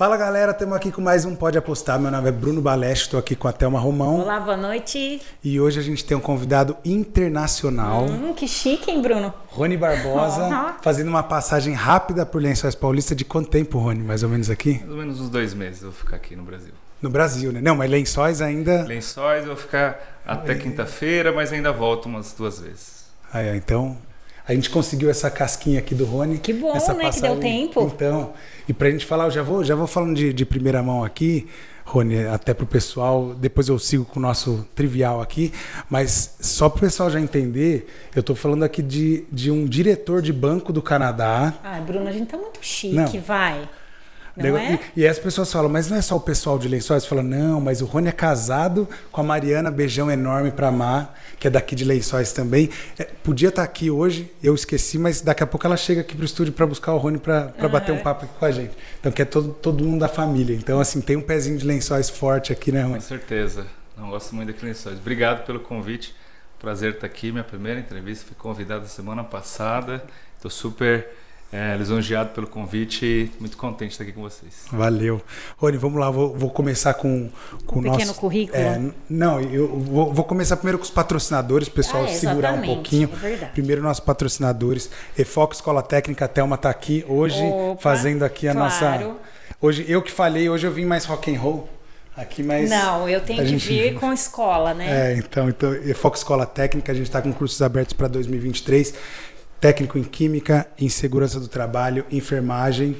Fala galera, estamos aqui com mais um Pode Apostar. Meu nome é Bruno Balestre, estou aqui com a Thelma Romão. Olá, boa noite. E hoje a gente tem um convidado internacional. Que chique, hein, Bruno? Rony Barbosa, fazendo uma passagem rápida por Lençóis Paulista. De quanto tempo, Rony, mais ou menos aqui? Mais ou menos uns 2 meses eu vou ficar aqui no Brasil. No Brasil, né? Não, mas Lençóis ainda... Lençóis eu vou ficar até quinta-feira, mas ainda volto umas 2 vezes. Então... A gente conseguiu essa casquinha aqui do Rony. Que bom, essa né? passagem. Que deu tempo. Então, e pra gente falar, eu já vou falando de primeira mão aqui, Rony, até pro pessoal, depois eu sigo com o nosso trivial aqui, mas só pro pessoal já entender, eu tô falando aqui de um diretor de banco do Canadá. Ai, Bruno, a gente tá muito chique, Não. vai. Não é? E as pessoas falam, mas não é só o pessoal de Lençóis? Falam, não, mas o Rony é casado com a Mariana, beijão enorme pra Mar, que é daqui de Lençóis também. Podia estar aqui hoje, eu esqueci, mas daqui a pouco ela chega aqui pro estúdio pra buscar o Rony pra bater um papo aqui com a gente. Então, que é todo mundo da família. Então, assim, tem um pezinho de Lençóis forte aqui, né, Rony? Com certeza. Não gosto muito daqui de Lençóis. Obrigado pelo convite. Prazer estar aqui. Minha primeira entrevista. Fui convidado semana passada. Estou super... lisonjeado pelo convite e muito contente de estar aqui com vocês. Valeu. Rony, vamos lá, vou começar com o pequeno nosso... currículo? Não, eu vou começar primeiro com os patrocinadores, o pessoal segurar um pouquinho. É verdade. Primeiro nossos patrocinadores, EFOC Escola Técnica, a Thelma está aqui hoje, fazendo aqui a nossa... Hoje, eu que falei, hoje eu vim mais rock and roll. Aqui, mas não, eu tenho que vir com escola, né? Então EFOC Escola Técnica, a gente está com cursos abertos para 2023. Técnico em Química, em Segurança do Trabalho, Enfermagem.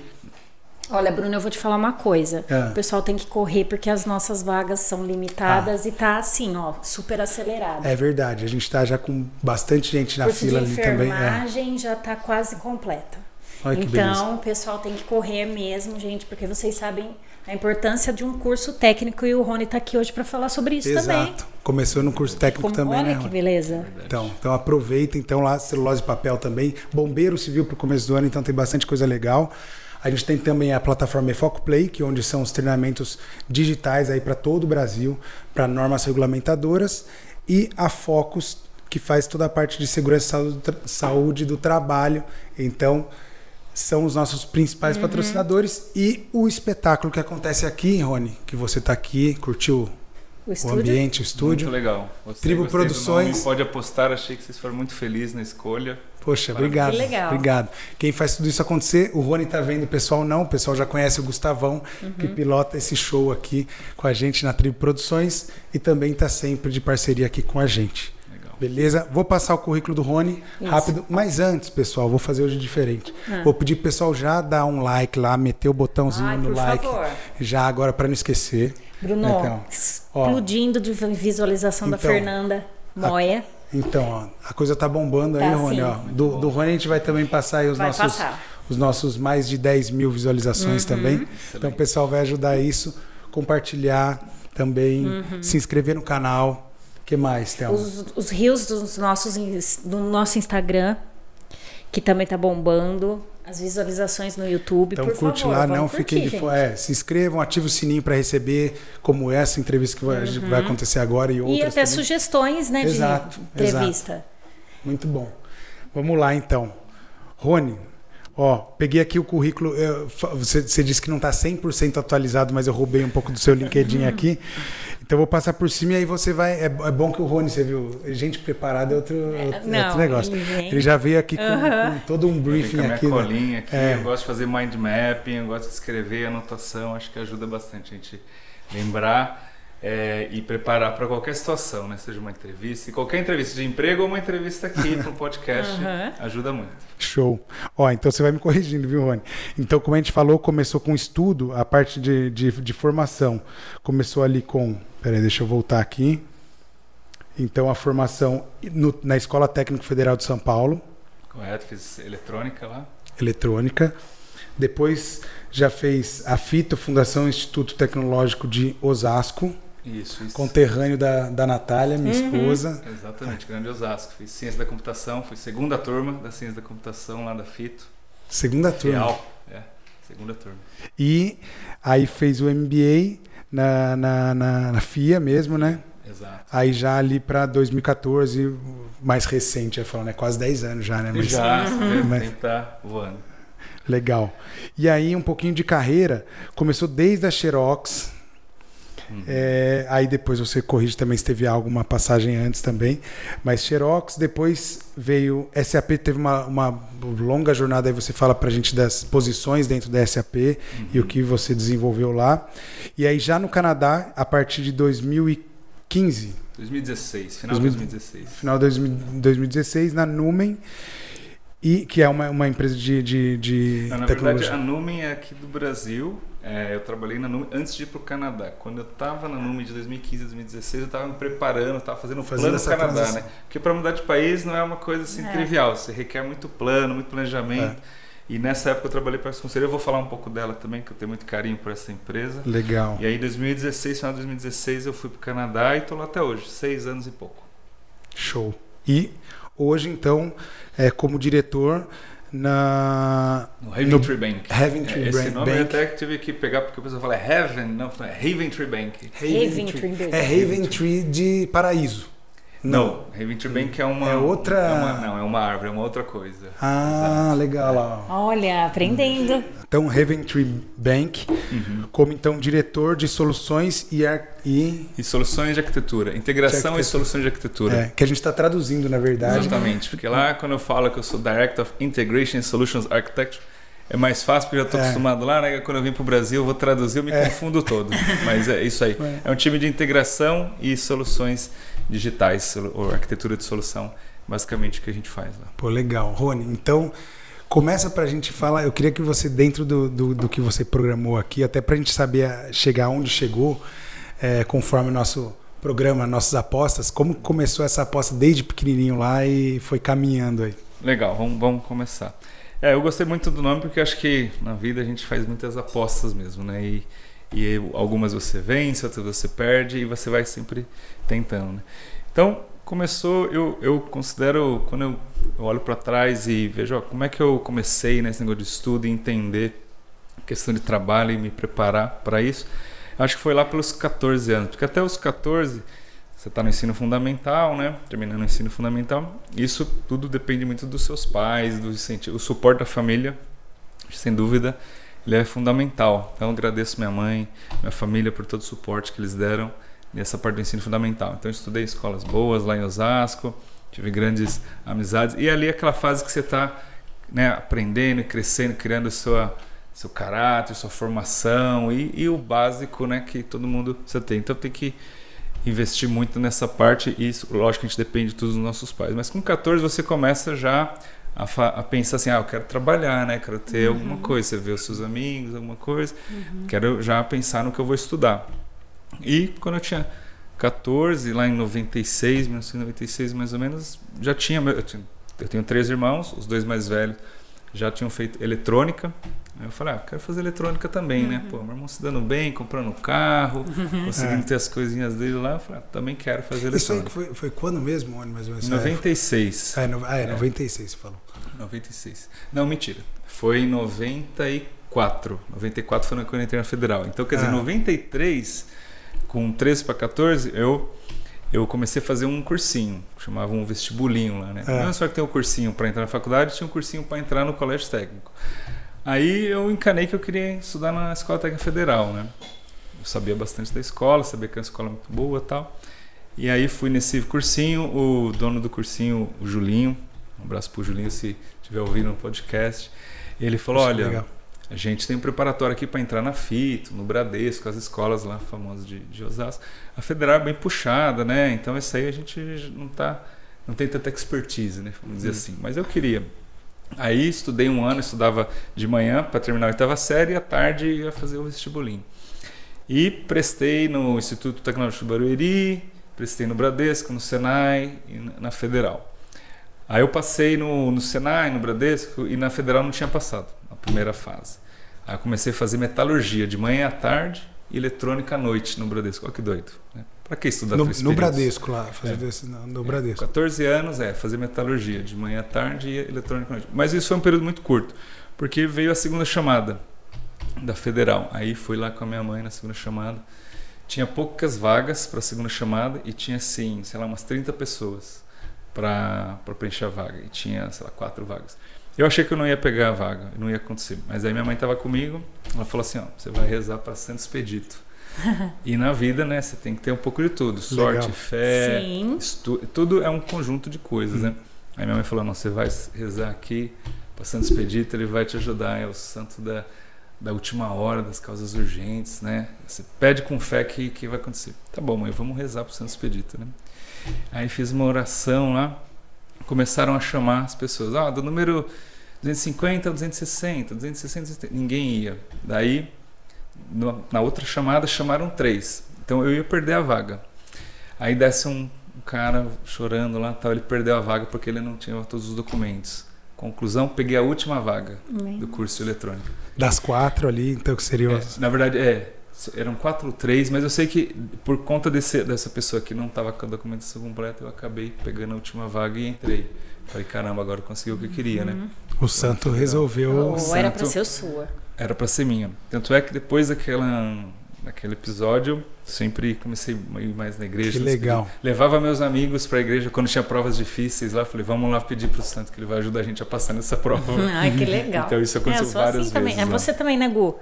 Olha, Bruno, eu vou te falar uma coisa. O pessoal tem que correr porque as nossas vagas são limitadas e tá assim, ó, super acelerado. É verdade, a gente tá já com bastante gente na fila ali também. A enfermagem já tá quase completa. Olha que então, beleza. o pessoal tem que correr mesmo, gente, porque vocês sabem a importância de um curso técnico e o Rony tá aqui hoje para falar sobre isso também. Exato. Começou no curso técnico também, olha né? Olha que beleza. Então aproveita, então lá celulose e papel também, bombeiro civil pro começo do ano, então tem bastante coisa legal. A gente tem também a plataforma EFOC Play, que é onde são os treinamentos digitais aí para todo o Brasil, para normas regulamentadoras, e a Focus, que faz toda a parte de segurança e saúde do trabalho. Então, são os nossos principais patrocinadores e o espetáculo que acontece aqui, Rony, que você está aqui, curtiu o ambiente, o estúdio. Muito legal. Tribo Produções. Pode apostar, achei que vocês foram muito felizes na escolha. Poxa, obrigado. Que legal. Obrigado. Quem faz tudo isso acontecer, o Rony tá vendo, o pessoal não, o pessoal já conhece o Gustavão, que pilota esse show aqui com a gente na Tribo Produções e também tá sempre de parceria aqui com a gente. Beleza? Vou passar o currículo do Rony rápido, mas antes, pessoal, vou fazer hoje diferente. Vou pedir pro pessoal já dar um like lá, meter o botãozinho no like. Favor. Já agora para não esquecer. Bruno, então, explodindo de visualização da Fernanda Moia. Então, a coisa tá bombando aí, Rony. Sim. Ó. Do Rony a gente vai também passar aí os nossos mais de 10 mil visualizações também. Excelente. Então o pessoal vai ajudar isso, compartilhar também, se inscrever no canal. O que mais, Thelma? Os reels do nosso Instagram, que também tá bombando. As visualizações no YouTube, então, por curte favor. lá, não fiquem de fora. Se inscrevam, ative o sininho para receber, como essa entrevista que vai acontecer agora e outras. E até também. Sugestões, né, exato, de entrevista. Exato. Muito bom. Vamos lá, então. Rony, peguei aqui o currículo. Você disse que não está 100% atualizado, mas eu roubei um pouco do seu LinkedIn aqui. Então, eu vou passar por cima e aí você vai... É bom que o Rony, você viu, gente preparada é outro negócio. Ele já veio aqui com todo um briefing com a minha aqui. colinha aqui. Eu gosto de fazer mind mapping, eu gosto de escrever anotação. Acho que ajuda bastante a gente lembrar e preparar para qualquer situação, né? Seja uma entrevista, qualquer entrevista de emprego ou uma entrevista aqui para o podcast, ajuda muito. Show. Então você vai me corrigindo, viu, Rony? Então, como a gente falou, começou com estudo, a parte de formação. Começou ali com... Peraí, deixa eu voltar aqui. Então, a formação na Escola Técnica Federal de São Paulo. Correto, fiz eletrônica lá. Eletrônica. Depois já fez a FITO, Fundação Instituto Tecnológico de Osasco. Isso. Conterrâneo da Natália, minha esposa. Exatamente, grande Osasco. Fiz Ciência da Computação, fui segunda turma da Ciência da Computação lá da FITO. Segunda turma? Real, segunda turma. E aí fez o MBA na FIA mesmo, né? Exato. Aí já ali para 2014, mais recente, eu falo, né? Quase 10 anos já, né? Mas, já, o tempo tá voando. Legal. E aí, um pouquinho de carreira, começou desde a Xerox. Aí depois você corrige também se teve alguma passagem antes também. Mas Xerox, depois veio SAP, teve uma longa jornada, aí você fala pra gente das posições dentro da SAP e o que você desenvolveu lá. E aí já no Canadá, a partir de 2015. 2016, final de 2016. Final de 2016, na Numen. E que é uma empresa de na tecnologia. verdade, a Numen é aqui do Brasil. Eu trabalhei na Numen antes de ir para o Canadá. Quando eu estava na Numen de 2015 a 2016, eu estava me preparando, estava fazendo um plano no Canadá, transição, né? Porque para mudar de país não é uma coisa assim trivial. Você requer muito plano, muito planejamento. E nessa época eu trabalhei para essa conselheira. Eu vou falar um pouco dela também, que eu tenho muito carinho por essa empresa. Legal. E aí, em 2016, final de 2016, eu fui para o Canadá e estou lá até hoje, 6 anos e pouco. Show. E hoje, então, como diretor no Haventree Bank. Haventree Esse nome eu Bank. até tive que pegar porque o pessoal fala Heaven, não, é Haventree Bank. Haventree Bank. É Haventree de paraíso. Não, Haventree Bank é uma... É outra... Não, é uma árvore, é uma outra coisa. Ah, legal. Lá. Olha, aprendendo. Então, Haventree Bank, como então diretor de soluções e soluções de arquitetura. Integração e soluções de arquitetura. Que a gente está traduzindo, na verdade. Exatamente, porque lá quando eu falo que eu sou Director of Integration Solutions Architecture, é mais fácil, porque eu já estou acostumado lá, né? Quando eu vim para o Brasil, eu vou traduzir, eu me confundo todo. Mas é isso aí. É um time de integração e soluções digitais, ou arquitetura de solução, basicamente o que a gente faz lá. Pô, legal. Rony, então, começa para a gente falar, eu queria que você, dentro do que você programou aqui, até para a gente saber chegar onde chegou, conforme o nosso programa, nossas apostas, como começou essa aposta desde pequenininho lá e foi caminhando aí? Legal, vamos começar. Eu gostei muito do nome porque acho que na vida a gente faz muitas apostas mesmo, né? E algumas você vence, outras você perde e você vai sempre tentando, né? Então, começou, eu considero, quando eu olho para trás e vejo como é que eu comecei nesse negócio de estudo e entender a questão de trabalho e me preparar para isso, acho que foi lá pelos 14 anos, porque até os 14 você está no ensino fundamental, né? Terminando o ensino fundamental, isso tudo depende muito dos seus pais, do incentivo, o suporte da família, sem dúvida, ele é fundamental. Então eu agradeço minha mãe, minha família por todo o suporte que eles deram nessa parte do ensino fundamental. Então eu estudei em escolas boas lá em Osasco, tive grandes amizades e ali é aquela fase que você está, né, aprendendo, crescendo, criando seu caráter, sua formação e o básico, né, que todo mundo precisa ter. Então tem que investir muito nessa parte e isso, lógico que a gente depende de todos os nossos pais. Mas com 14 você começa já a pensar assim, eu quero trabalhar, né? Quero ter alguma coisa, você vê os seus amigos, alguma coisa, quero já pensar no que eu vou estudar. E quando eu tinha 14, lá em 1996 mais ou menos, já tinha, eu tenho 3 irmãos, os 2 mais velhos já tinham feito eletrônica. Aí eu falei, quero fazer eletrônica também, né? Pô, meu irmão se dando bem, comprando um carro, conseguindo ter as coisinhas dele lá. Eu falei, também quero fazer eletrônica. Isso aí foi quando mesmo, mais ou menos? 96. 96 você falou. 96. Não, mentira. Foi em 94. 94 foi quando eu entrei na Federal. Então, quer dizer, em 93, com 13 para 14, eu comecei a fazer um cursinho, chamava um vestibulinho lá, né? Não só que tem um cursinho para entrar na faculdade, tinha um cursinho para entrar no colégio técnico. Aí eu encanei que eu queria estudar na Escola Técnica Federal, né? Eu sabia bastante da escola, sabia que era uma escola muito boa e tal. E aí fui nesse cursinho, o dono do cursinho, o Julinho, um abraço pro Julinho se estiver ouvindo no podcast, ele falou, olha, legal. A gente tem um preparatório aqui para entrar na FITO, no Bradesco, as escolas lá famosas de Osasco. A Federal é bem puxada, né? Então isso aí a gente não tem tanta expertise, né? Vamos dizer assim. Mas eu queria. Aí estudei um ano, estudava de manhã para terminar a 8ª série e à tarde ia fazer o vestibulinho. E prestei no Instituto Tecnológico de Barueri, prestei no Bradesco, no Senai e na Federal. Aí eu passei no Senai, no Bradesco e na Federal não tinha passado, a primeira fase. Aí eu comecei a fazer metalurgia de manhã à tarde e eletrônica à noite no Bradesco. Olha que doido, né? Para que estudar no Bradesco lá, fazer no Bradesco. 14 anos, fazer metalurgia de manhã à tarde e eletrônica à noite. Mas isso foi um período muito curto, porque veio a segunda chamada da Federal. Aí fui lá com a minha mãe na segunda chamada. Tinha poucas vagas para a segunda chamada e tinha, assim, sei lá, umas 30 pessoas para preencher a vaga. E tinha, sei lá, 4 vagas. Eu achei que eu não ia pegar a vaga, não ia acontecer. Mas aí minha mãe estava comigo, ela falou assim, ó, você vai rezar para Santo Expedito. E na vida, né, você tem que ter um pouco de tudo. Sorte, Legal. fé, tudo é um conjunto de coisas, né? Aí minha mãe falou, não, você vai rezar aqui para Santo Expedito, ele vai te ajudar, é o santo da última hora, das causas urgentes, né? Você pede com fé que vai acontecer. Tá bom, mãe, vamos rezar para Santo Expedito, né? Aí fiz uma oração lá, começaram a chamar as pessoas, do número 250 ao 260, 260, ninguém ia. Daí, na outra chamada, chamaram 3. Então eu ia perder a vaga. Aí desce um cara chorando lá, tal, ele perdeu a vaga porque ele não tinha todos os documentos. Conclusão, peguei a última vaga do curso de eletrônica. Das 4 ali, então que seriam... Na verdade, eram 4 ou 3, mas eu sei que por conta dessa pessoa que não estava com a documentação completa, eu acabei pegando a última vaga e entrei. Falei, caramba, agora eu consegui o que eu queria, né? O santo resolveu... Ou era para ser sua. Era para ser minha. Tanto é que depois daquele episódio, sempre comecei a ir mais na igreja. Que legal. Levava meus amigos para a igreja quando tinha provas difíceis lá. Falei, vamos lá pedir para o santo que ele vai ajudar a gente a passar nessa prova. Ai, que legal. Então isso aconteceu várias vezes. Também. Você também, né, Gu?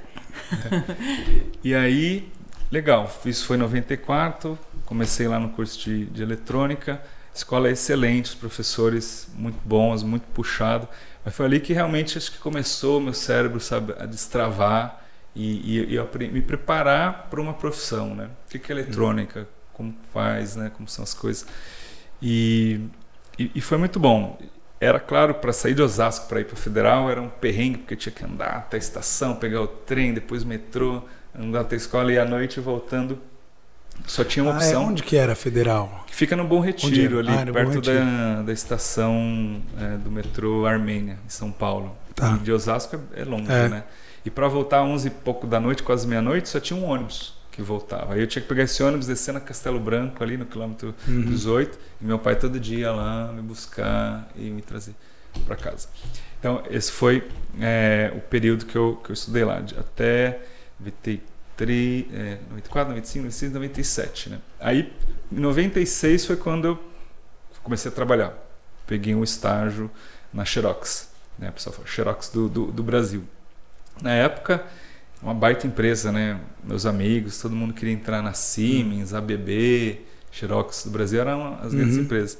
E aí, legal. Isso foi em 94. Comecei lá no curso de eletrônica. Escola excelente, os professores muito bons, muito puxado. Mas foi ali que realmente acho que começou o meu cérebro, sabe, a destravar e me preparar para uma profissão, né? O que é eletrônica, como faz, né? Como são as coisas. E foi muito bom. Era claro, para sair de Osasco para ir para o Federal era um perrengue, porque tinha que andar até a estação, pegar o trem, depois metrô, andar até a escola e à noite voltando. Só tinha uma opção. Onde que era a Federal? Que fica no Bom Retiro, ali perto Retiro. da estação do metrô Armênia, em São Paulo. Tá. E de Osasco é longe, né? E para voltar às 11 e pouco da noite, quase meia-noite, só tinha um ônibus que voltava. Aí eu tinha que pegar esse ônibus, descer na Castelo Branco, ali no quilômetro 18, e meu pai todo dia ia lá me buscar e me trazer para casa. Então, esse foi o período que eu estudei lá, até 94, 95, 96, 97, né? Aí, em 96 foi quando eu comecei a trabalhar. Peguei um estágio na Xerox, né? O pessoal fala Xerox do Brasil. Na época, uma baita empresa, né? Meus amigos, todo mundo queria entrar na Siemens, ABB, Xerox do Brasil, eram as grandes empresas.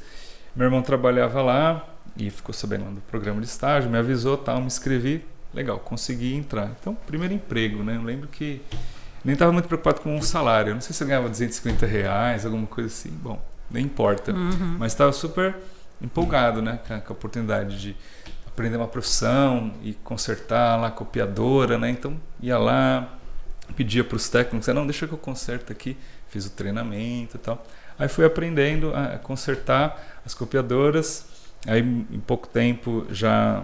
Meu irmão trabalhava lá e ficou sabendo do programa de estágio, me avisou, tal, me inscrevi, legal, consegui entrar. Então, primeiro emprego, né? Eu lembro que nem estava muito preocupado com o salário. Eu não sei se eu ganhava R$250, alguma coisa assim. Bom, nem importa. Mas estava super empolgado, né, com a oportunidade de aprender uma profissão e consertar lá a copiadora, né? Então ia lá, pedia para os técnicos, não, deixa que eu conserto aqui. Fiz o treinamento e tal. Aí fui aprendendo a consertar as copiadoras. Aí em pouco tempo já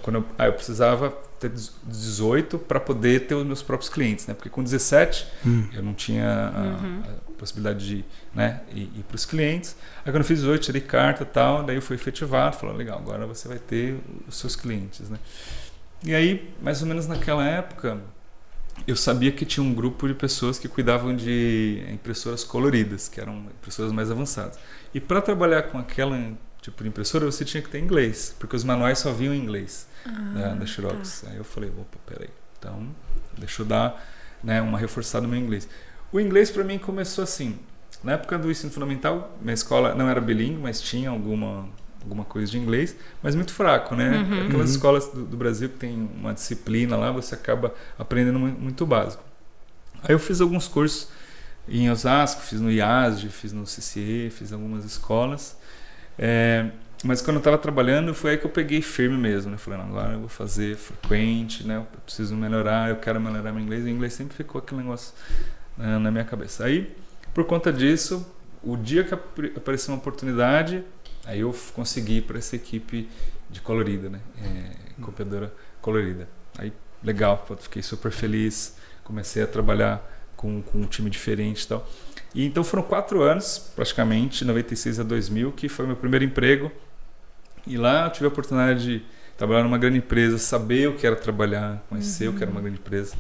quando eu precisava ter 18 para poder ter os meus próprios clientes, né? Porque com 17 eu não tinha a possibilidade de, né, ir para os clientes. Aí quando eu fiz 18, tirei carta e tal, daí eu fui efetivado, falou, legal, agora você vai ter os seus clientes, né? E aí, mais ou menos naquela época, eu sabia que tinha um grupo de pessoas que cuidavam de impressoras coloridas, que eram impressoras mais avançadas. E para trabalhar com aquela tipo de impressora, você tinha que ter inglês, porque os manuais só vinham em inglês, da Xerox. Tá. Aí eu falei, opa, peraí, então deixa eu dar, né, uma reforçada no meu inglês. O inglês para mim começou assim, na época do ensino fundamental, minha escola não era bilíngue, mas tinha alguma coisa de inglês, mas muito fraco, né? Aquelas escolas do Brasil que tem uma disciplina lá, você acaba aprendendo muito básico. Aí eu fiz alguns cursos em Osasco, fiz no IASG, fiz no CCE, fiz algumas escolas. Mas quando eu estava trabalhando, foi aí que eu peguei firme mesmo, né? Falei, não, agora eu vou fazer frequente, né? Eu preciso melhorar, eu quero melhorar meu inglês. O inglês sempre ficou aquele negócio na minha cabeça. Aí, por conta disso, o dia que apareceu uma oportunidade, aí eu consegui ir para essa equipe de colorida, né? Copiadora colorida. Aí, legal, fiquei super feliz, comecei a trabalhar com um time diferente e tal. E então foram 4 anos, praticamente, 96 a 2000, que foi meu primeiro emprego. E lá eu tive a oportunidade de trabalhar numa grande empresa, saber o que era trabalhar, conhecer o que era uma grande empresa.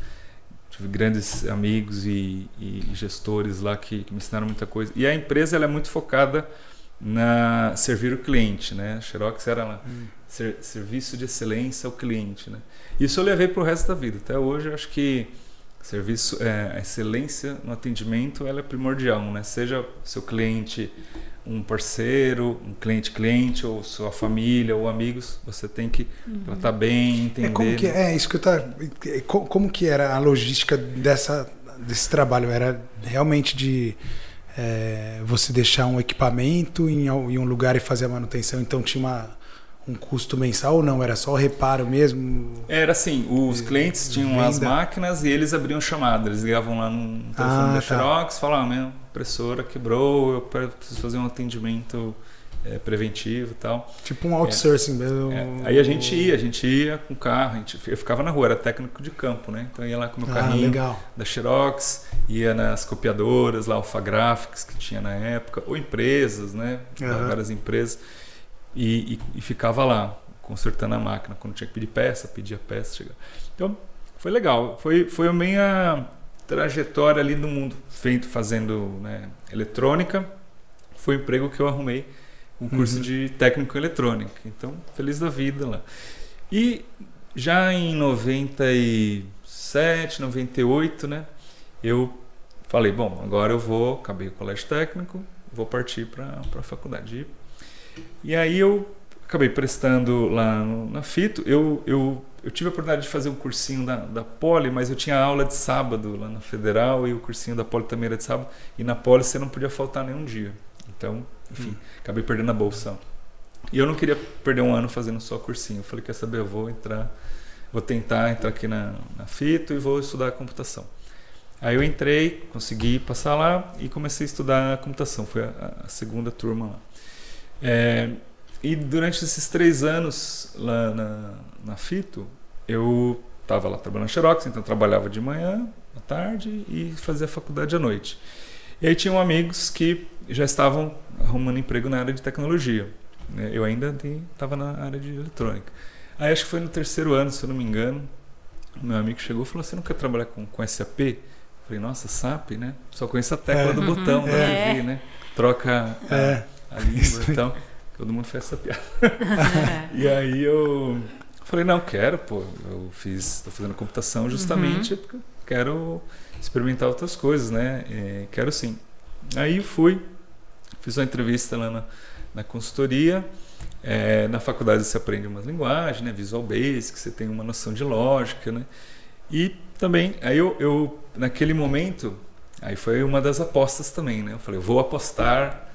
Tive grandes amigos e gestores lá que me ensinaram muita coisa. E a empresa ela é muito focada na servir o cliente, né? A Xerox era serviço de excelência ao cliente, né? Isso eu levei para o resto da vida. Até hoje eu acho que a excelência no atendimento ela é primordial, né? Seja seu cliente um parceiro, um cliente ou sua família ou amigos, você tem que tratar bem, entender. Como que era a logística desse trabalho? Era realmente de você deixar um equipamento em um lugar e fazer a manutenção, então tinha um custo mensal ou não? Era só reparo mesmo? Era assim, os clientes tinham as máquinas e eles abriam chamada. Eles ligavam lá no telefone da Xerox e falavam, minha impressora quebrou, eu preciso fazer um atendimento preventivo e tal. Tipo um outsourcing mesmo. Aí a gente ia com o carro, eu ficava na rua, era técnico de campo, né? Então eu ia lá com o meu carrinho da Xerox, ia nas copiadoras, lá Alphagraphics que tinha na época, ou empresas, né? Várias empresas. E ficava lá, consertando a máquina. Quando tinha que pedia peça, chegava. Então, foi legal. Foi a minha trajetória ali no mundo, fazendo, né, eletrônica. Foi o emprego que eu arrumei, um curso de técnico em eletrônica. Então, feliz da vida lá. E já em 97, 98, né, eu falei, bom, agora acabei o colégio técnico, vou partir para a faculdade. E aí eu acabei prestando lá na Fito. Eu tive a oportunidade de fazer um cursinho da Poli, mas eu tinha aula de sábado lá na Federal e o cursinho da Poli também era de sábado. E na Poli você não podia faltar nenhum dia. Então, enfim, acabei perdendo a bolsa. E eu não queria perder um ano fazendo só cursinho. Eu falei, quer saber, eu vou tentar entrar aqui na Fito e vou estudar computação. Aí eu entrei, consegui passar lá e comecei a estudar computação. Foi a segunda turma lá. E durante esses 3 anos lá na Fito, eu estava lá trabalhando na Xerox, então trabalhava de manhã, à tarde e fazia faculdade à noite. E aí tinham amigos que já estavam arrumando emprego na área de tecnologia, né? Eu ainda estava na área de eletrônica. Aí acho que foi no 3º ano, se eu não me engano, meu amigo chegou e falou, você não quer trabalhar com SAP? Eu falei, nossa, SAP, né? Só conheço a tecla do botão da TV, né? Troca a língua e tal. Todo mundo fez essa piada. E aí eu falei, não, quero, pô. Estou fazendo computação justamente porque eu quero experimentar outras coisas, né? Quero sim. Aí fiz uma entrevista lá na consultoria. Na faculdade você aprende umas linguagens, né? Visual Basic, você tem uma noção de lógica, né? E também, aí eu naquele momento, aí foi uma das apostas também, né? Eu falei, eu vou apostar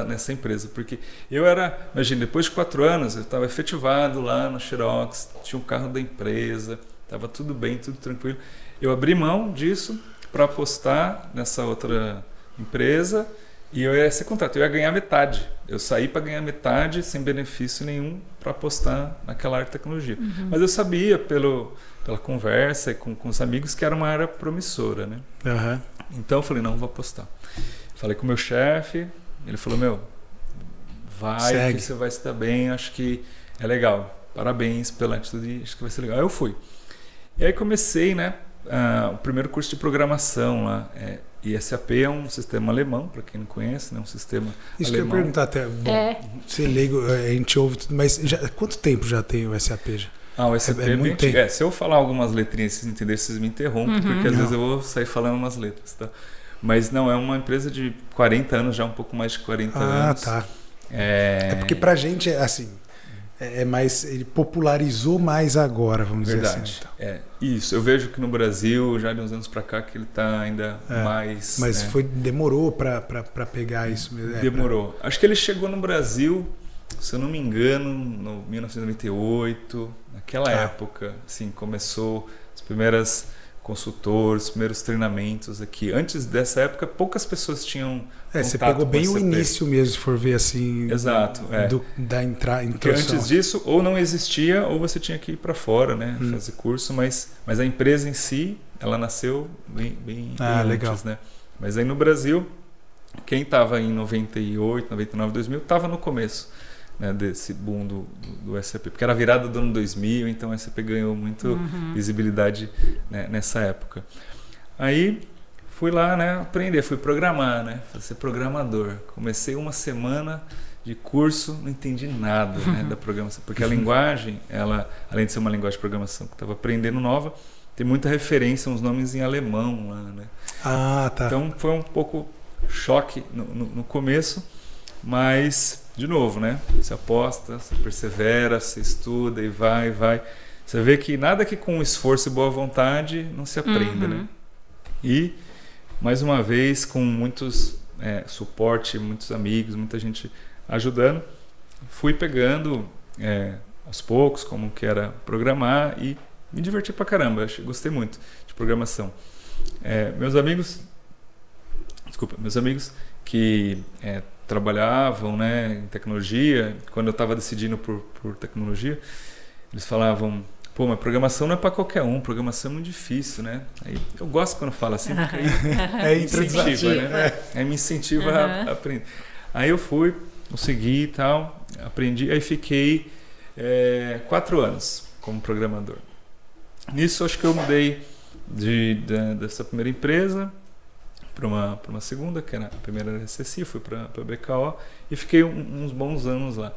nessa empresa, porque imagina, depois de 4 anos eu estava efetivado lá na Xerox, tinha um carro da empresa, estava tudo bem, tudo tranquilo. Eu abri mão disso para apostar nessa outra empresa e eu ia ser contratado, eu ia ganhar metade. Eu saí para ganhar metade sem benefício nenhum para apostar naquela área de tecnologia. Mas eu sabia pela conversa com os amigos que era uma área promissora, né? Então eu falei, não, vou apostar. Falei com o meu chefe, ele falou, vai que você vai se dar bem, acho que é legal, parabéns pela atitude, acho que vai ser legal. Aí eu fui. E aí comecei, né, o primeiro curso de programação lá. E SAP é um sistema alemão, para quem não conhece, né, um sistema Isso alemão. que eu ia perguntar até, você leigo, a gente ouve tudo, mas quanto tempo já tem o SAP? O SAP é muito tempo. Se eu falar algumas letrinhas, vocês entenderem, vocês me interrompem, porque às vezes eu vou sair falando umas letras, tá? Mas não, é uma empresa de 40 anos, já um pouco mais de 40 anos. Tá. Porque pra gente, assim, ele popularizou mais agora, vamos dizer assim. Então. Isso, eu vejo que no Brasil, já de uns anos pra cá, que ele tá ainda mais... Mas demorou pra pegar isso mesmo. Demorou. Acho que ele chegou no Brasil, se eu não me engano, no 1998, naquela época, assim, começou as primeiras... consultores, primeiros treinamentos aqui. Antes dessa época, poucas pessoas tinham você pegou bem o início mesmo, se for ver assim. Exato. Da introdução. Porque antes disso, ou não existia, ou você tinha que ir para fora, né? Fazer curso, mas a empresa em si, ela nasceu bem legal. Antes, né? Mas aí no Brasil, quem estava em 98, 99, 2000, estava no começo, né, desse boom do SAP, porque era a virada do ano 2000, então o SAP ganhou muito visibilidade, né, nessa época. Aí fui lá, né, aprender, fui programar, né, ser programador. Comecei uma semana, de curso, não entendi nada, né, da programação, porque a linguagem, ela, além de ser uma linguagem de programação que eu estava aprendendo nova, tem muita referência, uns nomes em alemão lá, né? Ah, tá. Então foi um pouco choque no começo, mas, de novo, né? Você aposta, você persevera, você estuda e vai. Você vê que nada que com esforço e boa vontade não se aprenda, né? E, mais uma vez, com muitos suporte, muitos amigos, muita gente ajudando, fui pegando aos poucos como que era programar e me diverti pra caramba. Gostei muito de programação. Meus amigos que trabalhavam, né, em tecnologia, quando eu estava decidindo por tecnologia, eles falavam: pô, mas programação não é para qualquer um, programação é muito difícil, né? Aí eu gosto quando fala assim, porque aí incentiva, né? Aí me incentiva a aprender. Aí eu fui, consegui e tal, aprendi, aí fiquei 4 anos como programador. Nisso acho que eu mudei dessa primeira empresa para uma segunda, que era a primeira era a SSI, fui para a BKO e fiquei uns bons anos lá.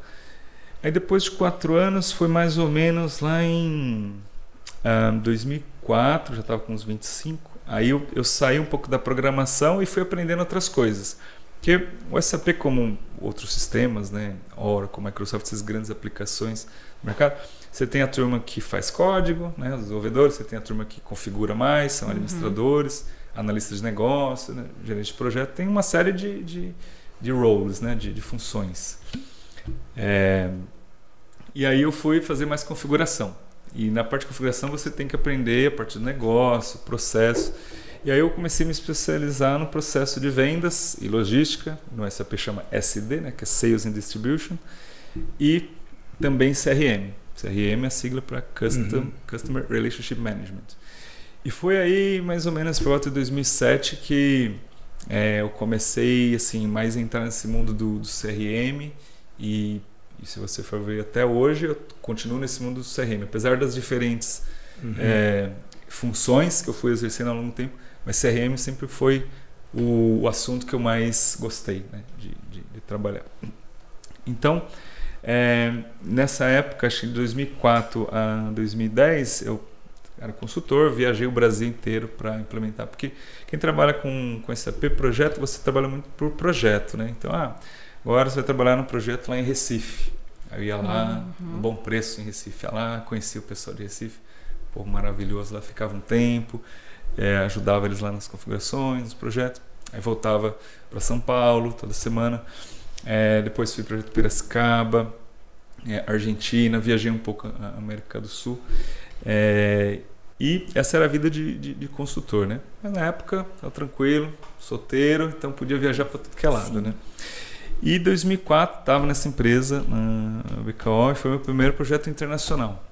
Aí depois de 4 anos, foi mais ou menos lá em 2004, já estava com uns 25, aí eu saí um pouco da programação e fui aprendendo outras coisas. Porque o SAP, como outros sistemas, né, Oracle, Microsoft, essas grandes aplicações no mercado, você tem a turma que faz código, né, os desenvolvedores, você tem a turma que configura mais, são administradores, analistas de negócio, né, gerente de projeto, tem uma série de roles, né, de funções. E aí eu fui fazer mais configuração. E na parte de configuração você tem que aprender a parte do negócio, processo. E aí eu comecei a me especializar no processo de vendas e logística, no SAP chama SD, né, que é Sales and Distribution, e também CRM. CRM é a sigla para Customer Relationship Management. E foi aí mais ou menos por volta de 2007 que eu comecei assim, mais a entrar nesse mundo do CRM e se você for ver até hoje, eu continuo nesse mundo do CRM, apesar das diferentes funções que eu fui exercendo ao longo do tempo, mas CRM sempre foi o assunto que eu mais gostei, né, de trabalhar. Então, nessa época, acho que de 2004 a 2010, eu era consultor, viajei o Brasil inteiro para implementar, porque quem trabalha com SAP projeto, você trabalha muito por projeto, né? Então, agora você vai trabalhar num projeto lá em Recife. Eu ia lá, um bom preço em Recife, ia lá, conhecia o pessoal de Recife, pô, maravilhoso, lá ficava um tempo, ajudava eles lá nas configurações, nos projetos, aí voltava para São Paulo toda semana, depois fui para Piracicaba, Argentina, viajei um pouco a América do Sul, e essa era a vida de consultor, né? Mas na época, estava tranquilo, solteiro, então podia viajar para tudo que é lado, né? E em 2004 estava nessa empresa, na BKO, e foi meu primeiro projeto internacional.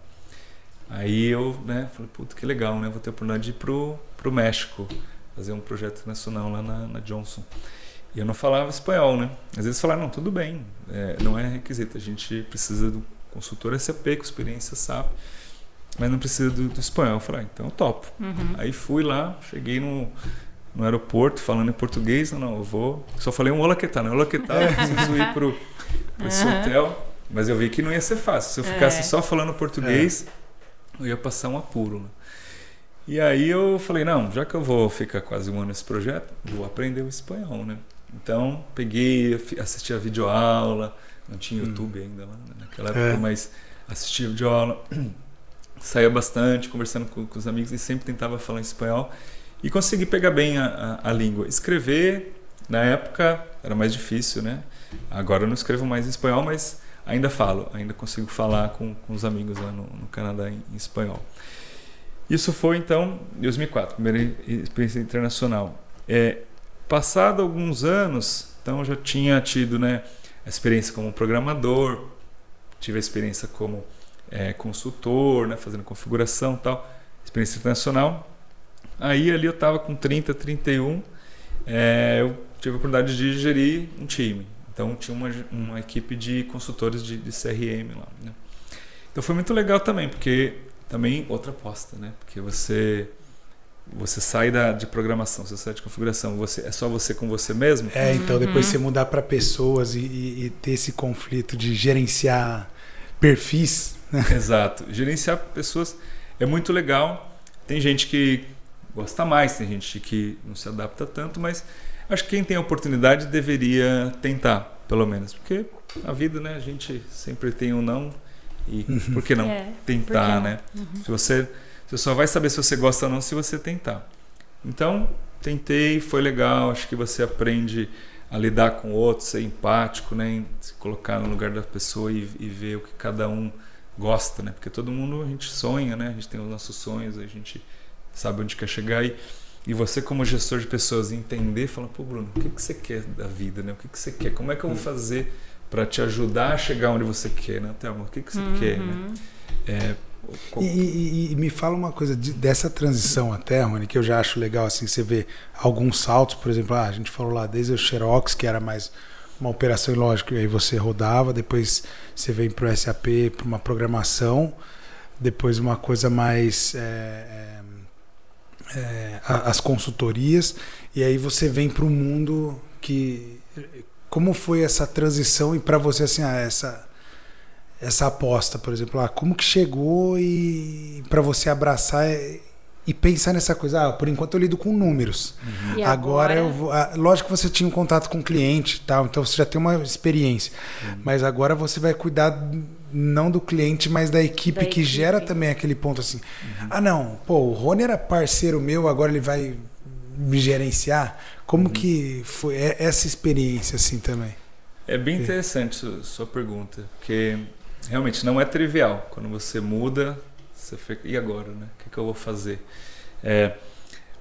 Aí eu, né, falei, puta, que legal, né? Vou ter a oportunidade de ir pro México, fazer um projeto internacional lá na Johnson. E eu não falava espanhol, né? Às vezes falaram, não, tudo bem, não é requisito, a gente precisa do consultor SAP com experiência SAP, mas não precisa do espanhol. Eu falei, então eu topo. Aí fui lá, cheguei no aeroporto, falando em português, não, eu vou... Só falei um olá que tal, né? Olá que tal, eu preciso ir pro esse hotel, mas eu vi que não ia ser fácil. Se eu ficasse só falando português, eu ia passar um apuro, né? E aí eu falei, não, já que eu vou ficar quase um ano nesse projeto, vou aprender o espanhol, né? Então, peguei, assisti a videoaula, não tinha YouTube ainda lá naquela época, mas assisti a videoaula, saía bastante, conversando com os amigos e sempre tentava falar em espanhol. E consegui pegar bem a língua. Escrever, na época, era mais difícil, né? Agora eu não escrevo mais em espanhol, mas ainda falo. Ainda consigo falar com os amigos lá no Canadá em espanhol. Isso foi, então, em 2004, primeira experiência internacional. Passado alguns anos, então eu já tinha tido, né, a experiência como programador, tive a experiência como consultor, né, fazendo configuração e tal, experiência internacional. Aí ali eu estava com 30, 31, eu tive a oportunidade de gerir um time. Então tinha uma equipe de consultores de CRM lá, né? Então foi muito legal também, porque também outra aposta, né? Porque você você sai de programação, você sai de configuração, é só você com você mesmo. Então depois você mudar para pessoas e ter esse conflito de gerenciar perfis. Exato. Gerenciar pessoas é muito legal. Tem gente que gosta mais, tem gente que não se adapta tanto, mas acho que quem tem a oportunidade deveria tentar, pelo menos. Porque a vida, né, a gente sempre tem um não, e por que não tentar, né? Você só vai saber se você gosta ou não se você tentar. Então, tentei, foi legal, acho que você aprende a lidar com o outro, ser empático, né, se colocar no lugar da pessoa e ver o que cada um gosta, né? Porque todo mundo, a gente sonha, né? A gente tem os nossos sonhos, a gente sabe onde quer chegar e você como gestor de pessoas entender, falar, pô, Bruno, o que você quer da vida, né? O que você quer? Como é que eu vou fazer para te ajudar a chegar onde você quer, né, Thelma? O que você quer, né? E me fala uma coisa dessa transição até, Rony, que eu já acho legal, assim, você vê alguns saltos, por exemplo, a gente falou lá desde o Xerox, que era mais uma operação lógica, e aí você rodava, depois você vem para o SAP, para uma programação, depois uma coisa mais as consultorias, e aí você vem para o mundo que... Como foi essa transição e para você, assim, essa aposta, por exemplo, como que chegou e para você abraçar e pensar nessa coisa, por enquanto eu lido com números. E agora eu vou... lógico que você tinha um contato com o cliente e tal, então você já tem uma experiência. Mas agora você vai cuidar não do cliente, mas da equipe que gera também aquele ponto assim. Não, o Rony era parceiro meu, agora ele vai me gerenciar. Como que foi essa experiência assim também? É bem interessante sua pergunta, porque realmente não é trivial. Quando você muda, você fica, e agora, né? O que eu vou fazer?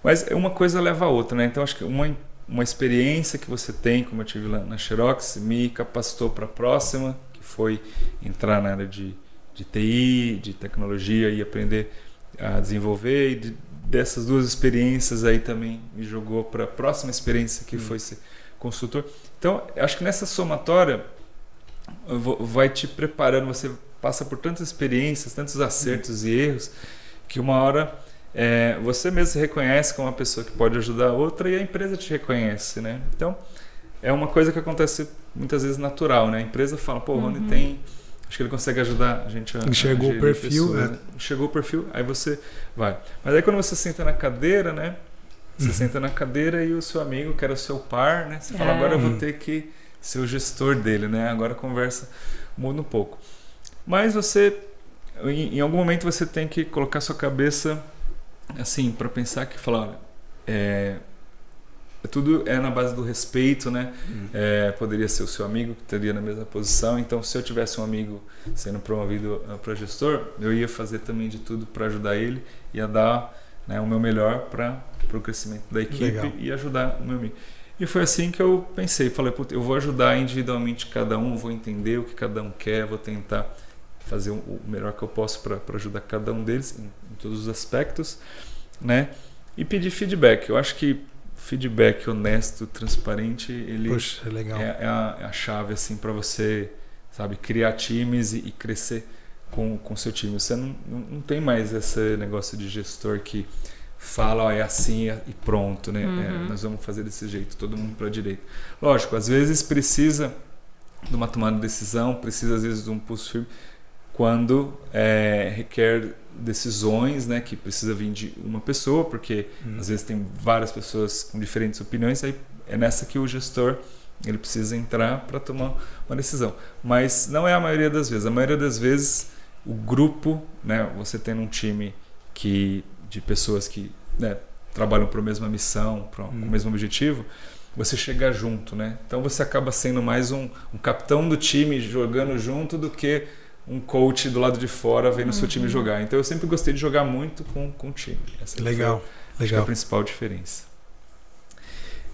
Mas uma coisa leva a outra, né? Então acho que uma experiência que você tem, como eu tive lá na Xerox, me capacitou para a próxima, que foi entrar na área de TI, de tecnologia e aprender a desenvolver. E dessas duas experiências aí também me jogou para a próxima experiência, que foi ser consultor. Então acho que nessa somatória vai te preparando, você passa por tantas experiências, tantos acertos e erros, que uma hora você mesmo se reconhece como uma pessoa que pode ajudar a outra e a empresa te reconhece, né? Então é uma coisa que acontece muitas vezes natural, né? A empresa fala, pô, o Rony tem... Acho que ele consegue ajudar a gente a enxergou o perfil, pessoas, né? Enxergou o perfil, aí você vai. Mas aí quando você senta na cadeira, né? Você senta na cadeira e o seu amigo, que era o seu par, né? Você fala, agora eu vou ter que ser o gestor dele, né? Agora a conversa muda um pouco. Mas você, em algum momento você tem que colocar sua cabeça assim, para pensar que falar, tudo é na base do respeito, né? Poderia ser o seu amigo que estaria na mesma posição. Então, se eu tivesse um amigo sendo promovido para gestor, eu ia fazer também de tudo para ajudar ele, ia dar, né, o meu melhor para o crescimento da equipe. Legal. E ajudar o meu amigo. E foi assim que eu pensei, falei, eu vou ajudar individualmente cada um, vou entender o que cada um quer, vou tentar fazer o melhor que eu posso para ajudar cada um deles em todos os aspectos, né? E pedir feedback. Eu acho que feedback honesto, transparente, ele legal. É a chave assim para você, sabe, criar times e crescer com o seu time. Você não tem mais esse negócio de gestor que fala, é assim e pronto, né? Nós vamos fazer desse jeito, todo mundo para a direita. Lógico, às vezes precisa de uma tomada de decisão, precisa às vezes de um pulso firme, quando requer decisões, né, que precisa vir de uma pessoa, porque às vezes tem várias pessoas com diferentes opiniões, aí é nessa que o gestor ele precisa entrar para tomar uma decisão. Mas não é a maioria das vezes. A maioria das vezes o grupo, né, você tem um time de pessoas que, né, trabalham para a mesma missão, para o mesmo objetivo, você chega junto, né? Então você acaba sendo mais um capitão do time jogando junto do que um coach do lado de fora vendo o seu time jogar. Então eu sempre gostei de jogar muito com o time. Essa legal. É a principal diferença.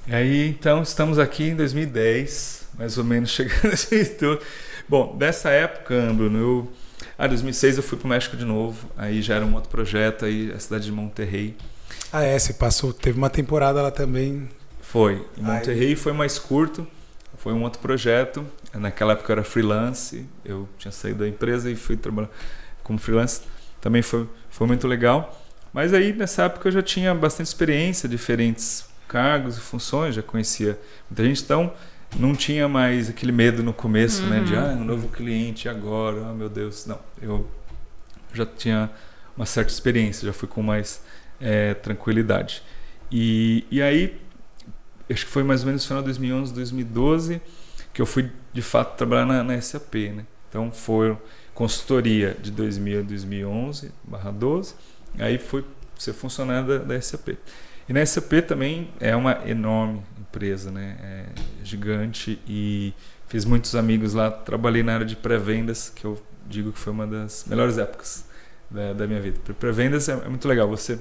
E aí, então, estamos aqui em 2010, mais ou menos chegando nesse tudo. Bom, dessa época, Bruno, 2006 eu fui para o México de novo, aí já era um outro projeto, aí a cidade de Monterrey. Você passou, teve uma temporada lá também. Foi, em Monterrey foi mais curto, foi um outro projeto. Naquela época eu era freelance, eu tinha saído da empresa e fui trabalhar como freelance. Também foi muito legal. Mas aí, nessa época, eu já tinha bastante experiência, diferentes cargos e funções, já conhecia muita gente, então não tinha mais aquele medo no começo, né? De, um novo cliente agora, meu Deus. Não, eu já tinha uma certa experiência, já fui com mais tranquilidade. E aí, acho que foi mais ou menos no final de 2011, 2012, que eu fui, de fato, trabalhar na SAP, né? Então, foi consultoria de 2000 a 2011/12, aí fui ser funcionário da SAP. E na SAP também é uma enorme empresa, né? É gigante, e fiz muitos amigos lá. Trabalhei na área de pré-vendas, que eu digo que foi uma das melhores épocas da minha vida. Pré-vendas é muito legal, você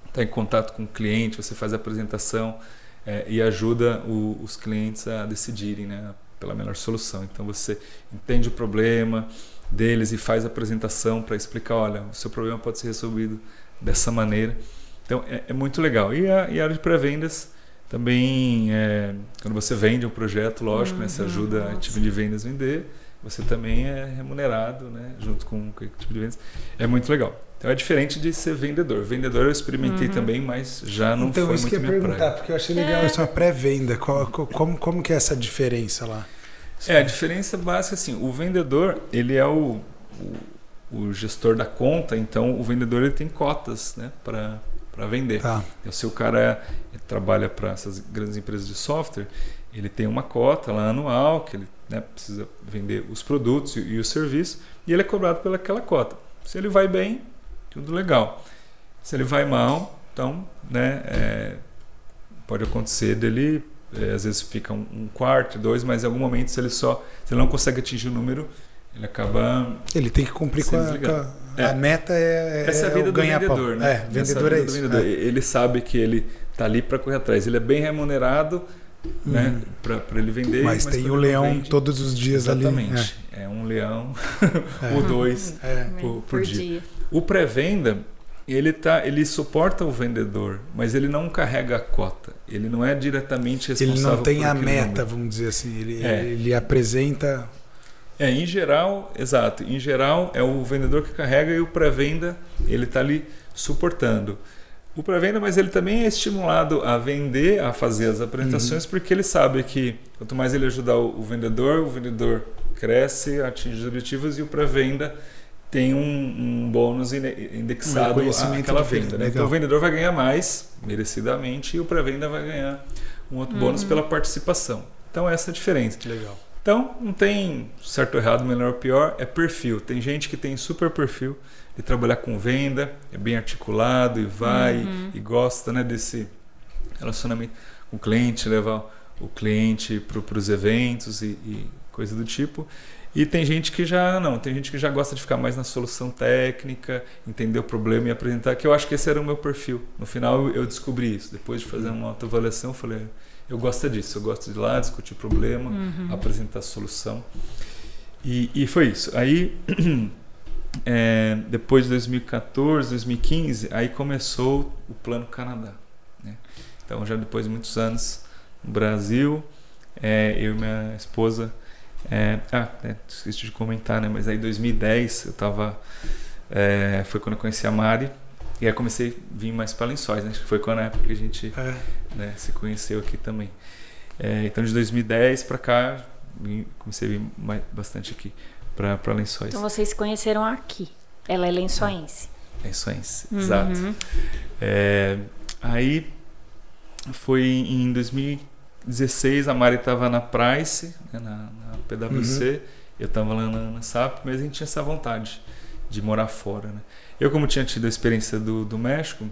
está em contato com o cliente, você faz a apresentação e ajuda os clientes a decidirem, né, pela melhor solução. Então você entende o problema deles e faz a apresentação para explicar, olha, o seu problema pode ser resolvido dessa maneira. Então é muito legal. E a área de pré-vendas também, quando você vende um projeto, lógico, né, você ajuda a equipe de vendas a vender, você também é remunerado, né, junto com a equipe de vendas. É muito legal. Então é diferente de ser vendedor. Vendedor eu experimentei também, mas já não foi muito minha praia. Então isso que eu ia perguntar, porque eu achei legal essa pré-venda. Como que é essa diferença lá? A diferença básica, assim, o vendedor, ele é o gestor da conta, então o vendedor ele tem cotas, né, para vender. Tá. Então, se o cara trabalha para essas grandes empresas de software, ele tem uma cota lá anual, que ele, né, precisa vender os produtos e o serviço, e ele é cobrado pelaquela cota. Se ele vai bem, tudo legal. Se ele vai mal, então, né, pode acontecer dele, às vezes fica um quarto, 2, mas em algum momento, se ele não consegue atingir o número, ele acaba... Ele tem que cumprir com a meta, essa é a vida do vendedor, né? Vendedor é isso. Ele sabe que ele está ali para correr atrás. Ele é bem remunerado, né, para ele vender. Mas tem o leão todos os dias. Exatamente. Ali. É um leão ou 2 por dia. O pré-venda, ele suporta o vendedor, mas ele não carrega a cota. Ele não é diretamente responsável. Ele não tem a meta, vamos dizer assim. Ele apresenta... em geral, exato. Em geral, é o vendedor que carrega, e o pré-venda, ele está ali suportando. O pré-venda, mas ele também é estimulado a vender, a fazer as apresentações, porque ele sabe que quanto mais ele ajudar o vendedor cresce, atinge os objetivos, e o pré-venda tem um bônus indexado àquela venda. Né? Então o vendedor vai ganhar mais, merecidamente, e o pré-venda vai ganhar um outro bônus pela participação. Então essa é a diferença. Legal. Então, não tem certo ou errado, melhor ou pior, é perfil. Tem gente que tem super perfil de trabalhar com venda, é bem articulado e vai e gosta, né, desse relacionamento com o cliente, levar o cliente para os eventos e coisa do tipo. E tem gente que já não, tem gente que já gosta de ficar mais na solução técnica, entender o problema e apresentar, que eu acho que esse era o meu perfil. No final eu descobri isso. Depois de fazer uma autoavaliação, eu falei... Eu gosto disso, eu gosto de ir lá discutir problema, apresentar a solução. E foi isso. Aí, depois de 2014, 2015, aí começou o Plano Canadá. Né? Então, já depois de muitos anos no Brasil, eu e minha esposa... esqueci de comentar, né? Mas aí em 2010, eu estava... foi quando eu conheci a Mari. E aí comecei a vir mais para Lençóis, né? Acho que foi quando a época que a gente se conheceu aqui também. Então de 2010 para cá, comecei a vir bastante aqui para Lençóis. Então vocês se conheceram aqui. Ela é lençoense. Lençoense, exato. Aí foi em 2016, a Mari estava na Price, né, na PwC, eu estava lá na SAP, mas a gente tinha essa vontade de morar fora, né? Eu, como tinha tido a experiência do México,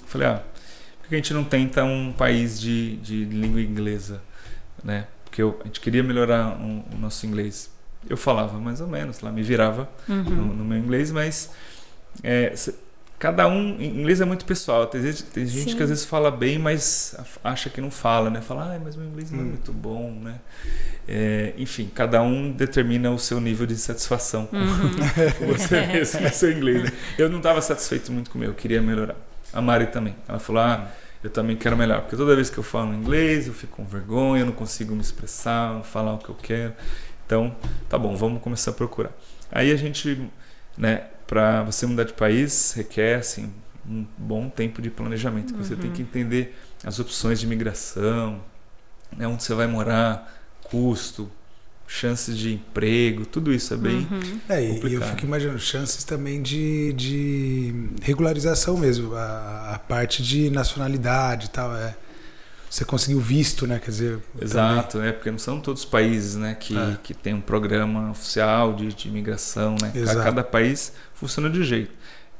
falei, por que a gente não tenta um país de língua inglesa, né? Porque a gente queria melhorar o nosso inglês. Eu falava mais ou menos, lá me virava no meu inglês, mas cada um, inglês é muito pessoal. Tem gente que às vezes fala bem, mas acha que não fala, né? Fala, mas meu inglês não é muito bom, né? Enfim, cada um determina o seu nível de satisfação com você mesmo, com o seu inglês. Né? Eu não estava satisfeito muito com o meu, eu queria melhorar. A Mari também. Ela falou, eu também quero melhorar, porque toda vez que eu falo inglês, eu fico com vergonha, eu não consigo me expressar, falar o que eu quero. Então, tá bom, vamos começar a procurar. Aí a gente, né, para você mudar de país, requer, assim, um bom tempo de planejamento. Você tem que entender as opções de imigração, né, onde você vai morar, custo, chances de emprego, tudo isso é bem complicado. E eu fico imaginando chances também de regularização mesmo, a parte de nacionalidade e tal, você conseguiu visto, né, quer dizer... Exato, porque não são todos os países, né, que tem um programa oficial de imigração, né, cada país funciona de um jeito.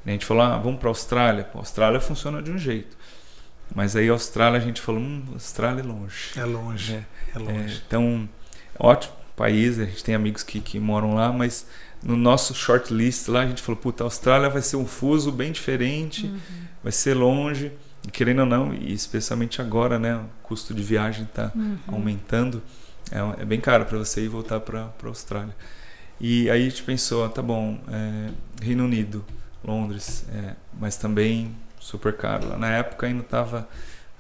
A gente falou, vamos para a Austrália, a Austrália funciona de um jeito, mas aí a Austrália a gente falou, Austrália é longe. É longe. Então, ótimo país, a gente tem amigos que moram lá, mas no nosso shortlist lá a gente falou, a Austrália vai ser um fuso bem diferente, vai ser longe, e querendo ou não, e especialmente agora, né, o custo de viagem está aumentando, é bem caro para você ir voltar para a Austrália. E aí a gente pensou, tá bom, Reino Unido, Londres, mas também super caro. Lá na época ainda estava,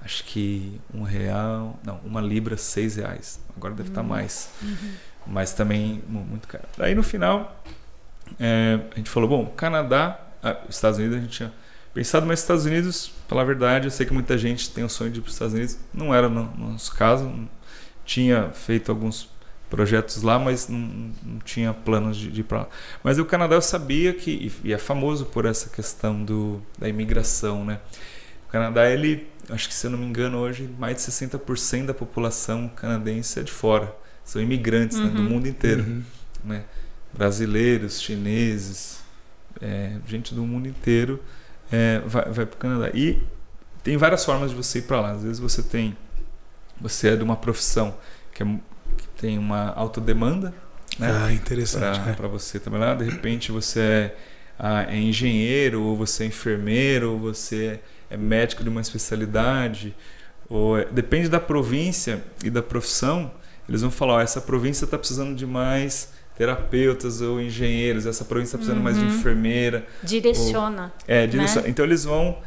acho que uma libra, R$6. Agora deve estar mais. Mas também muito caro. Aí no final, a gente falou, bom, Canadá, Estados Unidos, a gente tinha pensado, mas Estados Unidos, pela verdade, eu sei que muita gente tem o sonho de ir para os Estados Unidos. Não era no nosso caso. Tinha feito alguns projetos lá, mas não tinha planos de ir para lá. Mas o Canadá eu sabia que, e é famoso por essa questão da imigração, né? O Canadá, acho que se eu não me engano hoje, mais de 60% da população canadense é de fora. São imigrantes, né, do mundo inteiro. Né? Brasileiros, chineses, gente do mundo inteiro vai para o Canadá. E tem várias formas de você ir para lá. Às vezes você é de uma profissão que tem uma alta demanda, né? Interessante. Para você trabalhar. De repente você é engenheiro, ou você é enfermeiro, ou você é médico de uma especialidade. Depende da província e da profissão. Eles vão falar, essa província está precisando de mais terapeutas ou engenheiros, essa província está precisando mais de enfermeira. Direciona. Direciona. Né? Então eles vão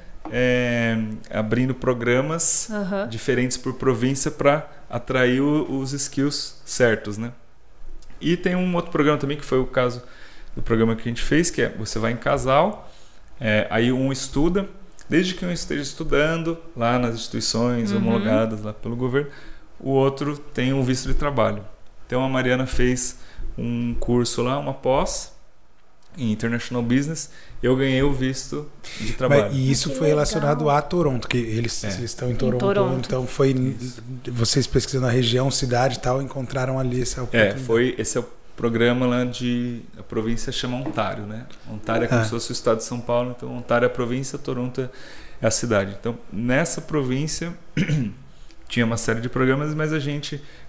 abrindo programas diferentes por província para atrair os skills certos, né? E tem um outro programa também, que foi o caso do programa que a gente fez, que você vai em casal, aí um estuda, desde que um esteja estudando lá nas instituições homologadas lá pelo governo, o outro tem um visto de trabalho. Então a Mariana fez um curso lá, uma pós em International Business, eu ganhei o visto de trabalho. E isso foi relacionado a Toronto, que eles estão em Toronto. Então foi vocês pesquisando a região, cidade e tal, encontraram ali essa oportunidade. Esse é o programa lá a província chama Ontário, né? Ontário é como se fosse o estado de São Paulo, então Ontário é a província, Toronto é a cidade. Então nessa província tinha uma série de programas, mas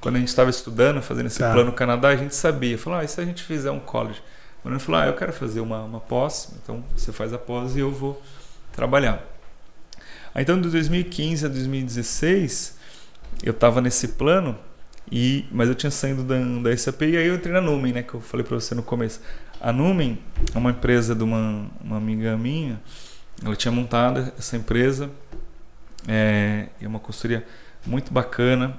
quando a gente estava estudando, fazendo esse plano Canadá, a gente sabia, falou, e se a gente fizer um college? Quando ele falou, eu quero fazer uma pós, então você faz a pós e eu vou trabalhar. Aí, então, de 2015 a 2016, eu estava nesse plano, mas eu tinha saído da SAP e aí eu entrei na Numen, né, que eu falei para você no começo. A Numen é uma empresa de uma amiga minha, ela tinha montado essa empresa, é uma consultoria muito bacana,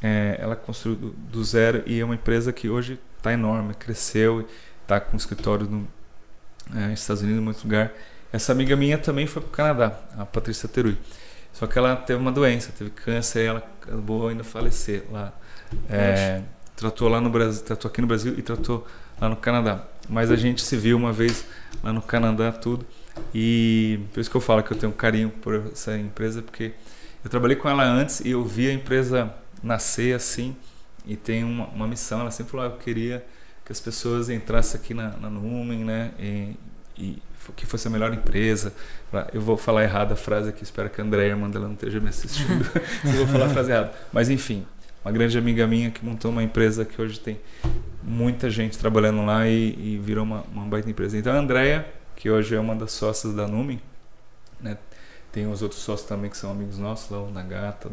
ela construiu do zero e é uma empresa que hoje está enorme, cresceu, está com escritório nos Estados Unidos, em muito lugar. Essa amiga minha também foi para o Canadá, a Patrícia Terui. Só que ela teve uma doença, teve câncer e ela acabou ainda falecer lá. Tratou lá no Brasil, tratou aqui no Brasil e tratou lá no Canadá. Mas a gente se viu uma vez lá no Canadá, tudo. E por isso que eu falo que eu tenho um carinho por essa empresa, porque eu trabalhei com ela antes e eu vi a empresa nascer assim. E tem uma missão, ela sempre falou, eu queria que as pessoas entrassem aqui na Numen, né, e que fosse a melhor empresa. Eu vou falar errado a frase aqui, espero que a Andréia Mandela não esteja me assistindo se eu vou falar a frase errada. Mas enfim, uma grande amiga minha que montou uma empresa que hoje tem muita gente trabalhando lá e virou uma baita empresa. Então a Andréia, que hoje é uma das sócias da Numen, né, tem os outros sócios também que são amigos nossos, lá o Nagata,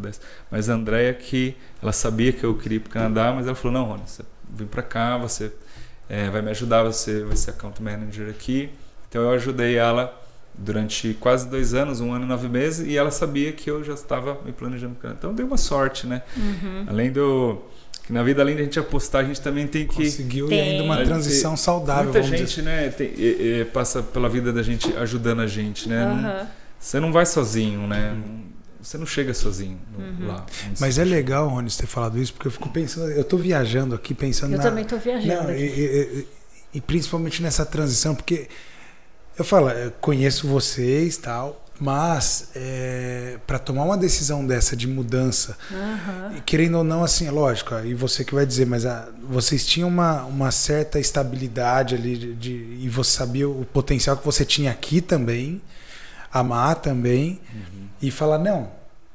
mas a Andréia, que ela sabia que eu queria ir para o Canadá, mas ela falou, não, Rony, você vem para cá, você vai me ajudar, você vai ser account manager aqui. Então eu ajudei ela durante quase 2 anos, 1 ano e 9 meses, e ela sabia que eu já estava me planejando para o Canadá. Então deu uma sorte, né? Que na vida, além de a gente apostar, a gente também tem que... Conseguiu ainda uma transição saudável. Muita gente, né, passa pela vida da gente ajudando a gente, né? você não vai sozinho, né? Você não chega sozinho lá. Mas é legal, Rony, você ter falado isso, porque eu fico pensando, eu tô viajando aqui, pensando Eu também tô viajando aqui. E principalmente nessa transição, porque eu falo, eu conheço vocês e tal, mas para tomar uma decisão dessa de mudança, querendo ou não, assim, é lógico, e você que vai dizer, mas vocês tinham uma certa estabilidade ali e você sabia o potencial que você tinha aqui também, amar também, e falar, não,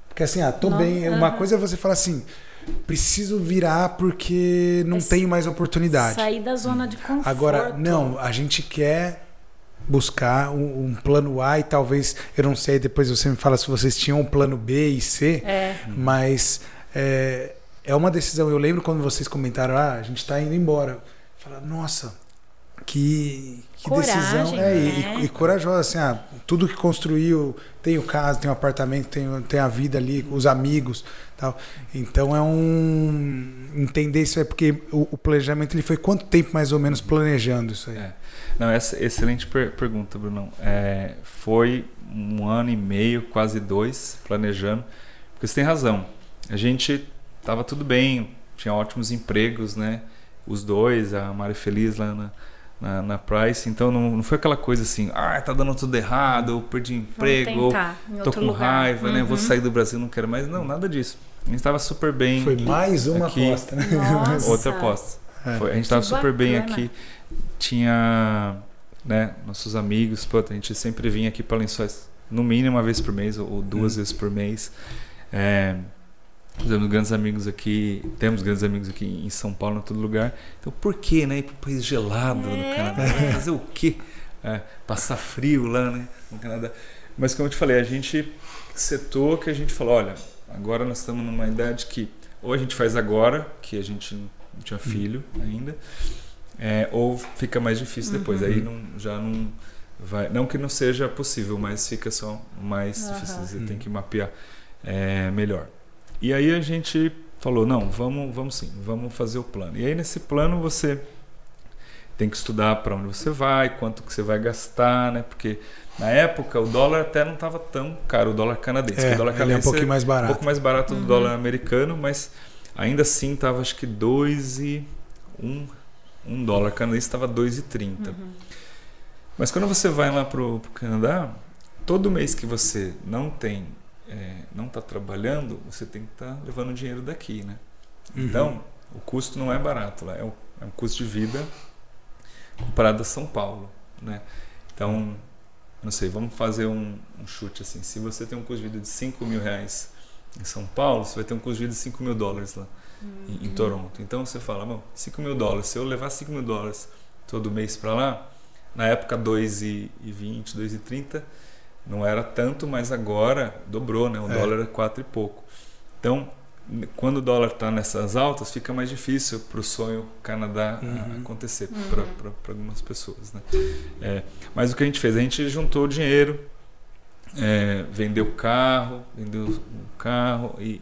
porque assim, tô bem, uma coisa é você falar assim, preciso virar porque não tenho mais oportunidade. Sair da zona de conforto. Agora, não, a gente quer buscar um plano A e talvez, eu não sei, depois você me fala se vocês tinham um plano B e C, mas é uma decisão. Eu lembro quando vocês comentaram, a gente está indo embora. Fala, nossa, que coragem, decisão. Né? E corajosa, assim, tudo que construiu, tem o casa, tem o apartamento, tem a vida ali, os amigos, tal. Então entender isso porque o planejamento ele foi quanto tempo mais ou menos planejando isso aí? Não, essa excelente pergunta, Brunão. Foi 1 ano e meio, quase 2, planejando, porque você tem razão. A gente estava tudo bem, tinha ótimos empregos, né? Os dois, a Mari Feliz lá na Price, então não foi aquela coisa assim, tá dando tudo errado, eu perdi emprego, tô com raiva, né? Vou sair do Brasil, não quero mais. Não, nada disso. A gente estava super bem. Foi mais uma aposta, né? Nossa. Outra aposta. A gente estava super bem aqui. Tinha, né, nossos amigos, a gente sempre vinha aqui para Lençóis no mínimo uma vez por mês ou 2 vezes por mês. Temos grandes amigos aqui em São Paulo, em todo lugar. Então por que, né, ir para o país gelado do Canadá? Fazer o quê? Passar frio lá, né, no Canadá. Mas como eu te falei, a gente setou que a gente falou, olha, agora nós estamos numa idade que ou a gente faz agora, que a gente não tinha filho ainda, ou fica mais difícil depois. Aí já não vai, não que não seja possível, mas fica só mais difícil. Você tem que mapear melhor. E aí a gente falou, não, vamos sim, vamos fazer o plano. E aí nesse plano você tem que estudar para onde você vai, quanto que você vai gastar, né? Porque na época o dólar até não estava tão caro, o dólar canadense. O dólar canadense é um pouquinho mais barato. Um pouco mais barato do dólar americano, mas ainda assim estava acho que 2,1 dólar canadense estava 2,30. Mas quando você vai lá pro Canadá, todo mês que você não está trabalhando, você tem que estar levando dinheiro daqui, né? Então, o custo não é barato lá, é um custo de vida comparado a São Paulo, né? Então, não sei, vamos fazer um chute assim. Se você tem um custo de vida de R$5.000 em São Paulo, você vai ter um custo de vida de $5.000 lá em Toronto. Então você fala, bom, $5.000, se eu levar $5.000 todo mês para lá, na época 2,20, 2,30, não era tanto, mas agora dobrou, né? O dólar era 4 e pouco. Então, quando o dólar está nessas altas, fica mais difícil para o sonho Canadá acontecer para algumas pessoas, né? Mas o que a gente fez? A gente juntou dinheiro, vendeu o carro e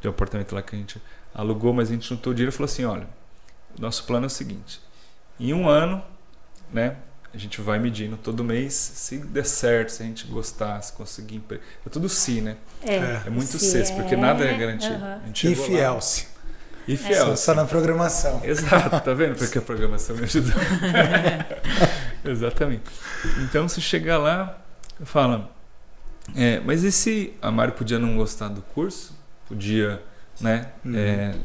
tem um apartamento lá que a gente alugou, mas a gente juntou dinheiro e falou assim, olha, nosso plano é o seguinte, em 1 ano, né, a gente vai medindo todo mês, se der certo, se a gente gostar, se conseguir emprego. É tudo se, né? É muito se, porque nada é garantido. E fiel-se. E fiel. Só na programação. Exato, tá vendo? Porque a programação me ajudou. Exatamente. Então, se chegar lá, fala, mas e se a Mari podia não gostar do curso? Podia, né,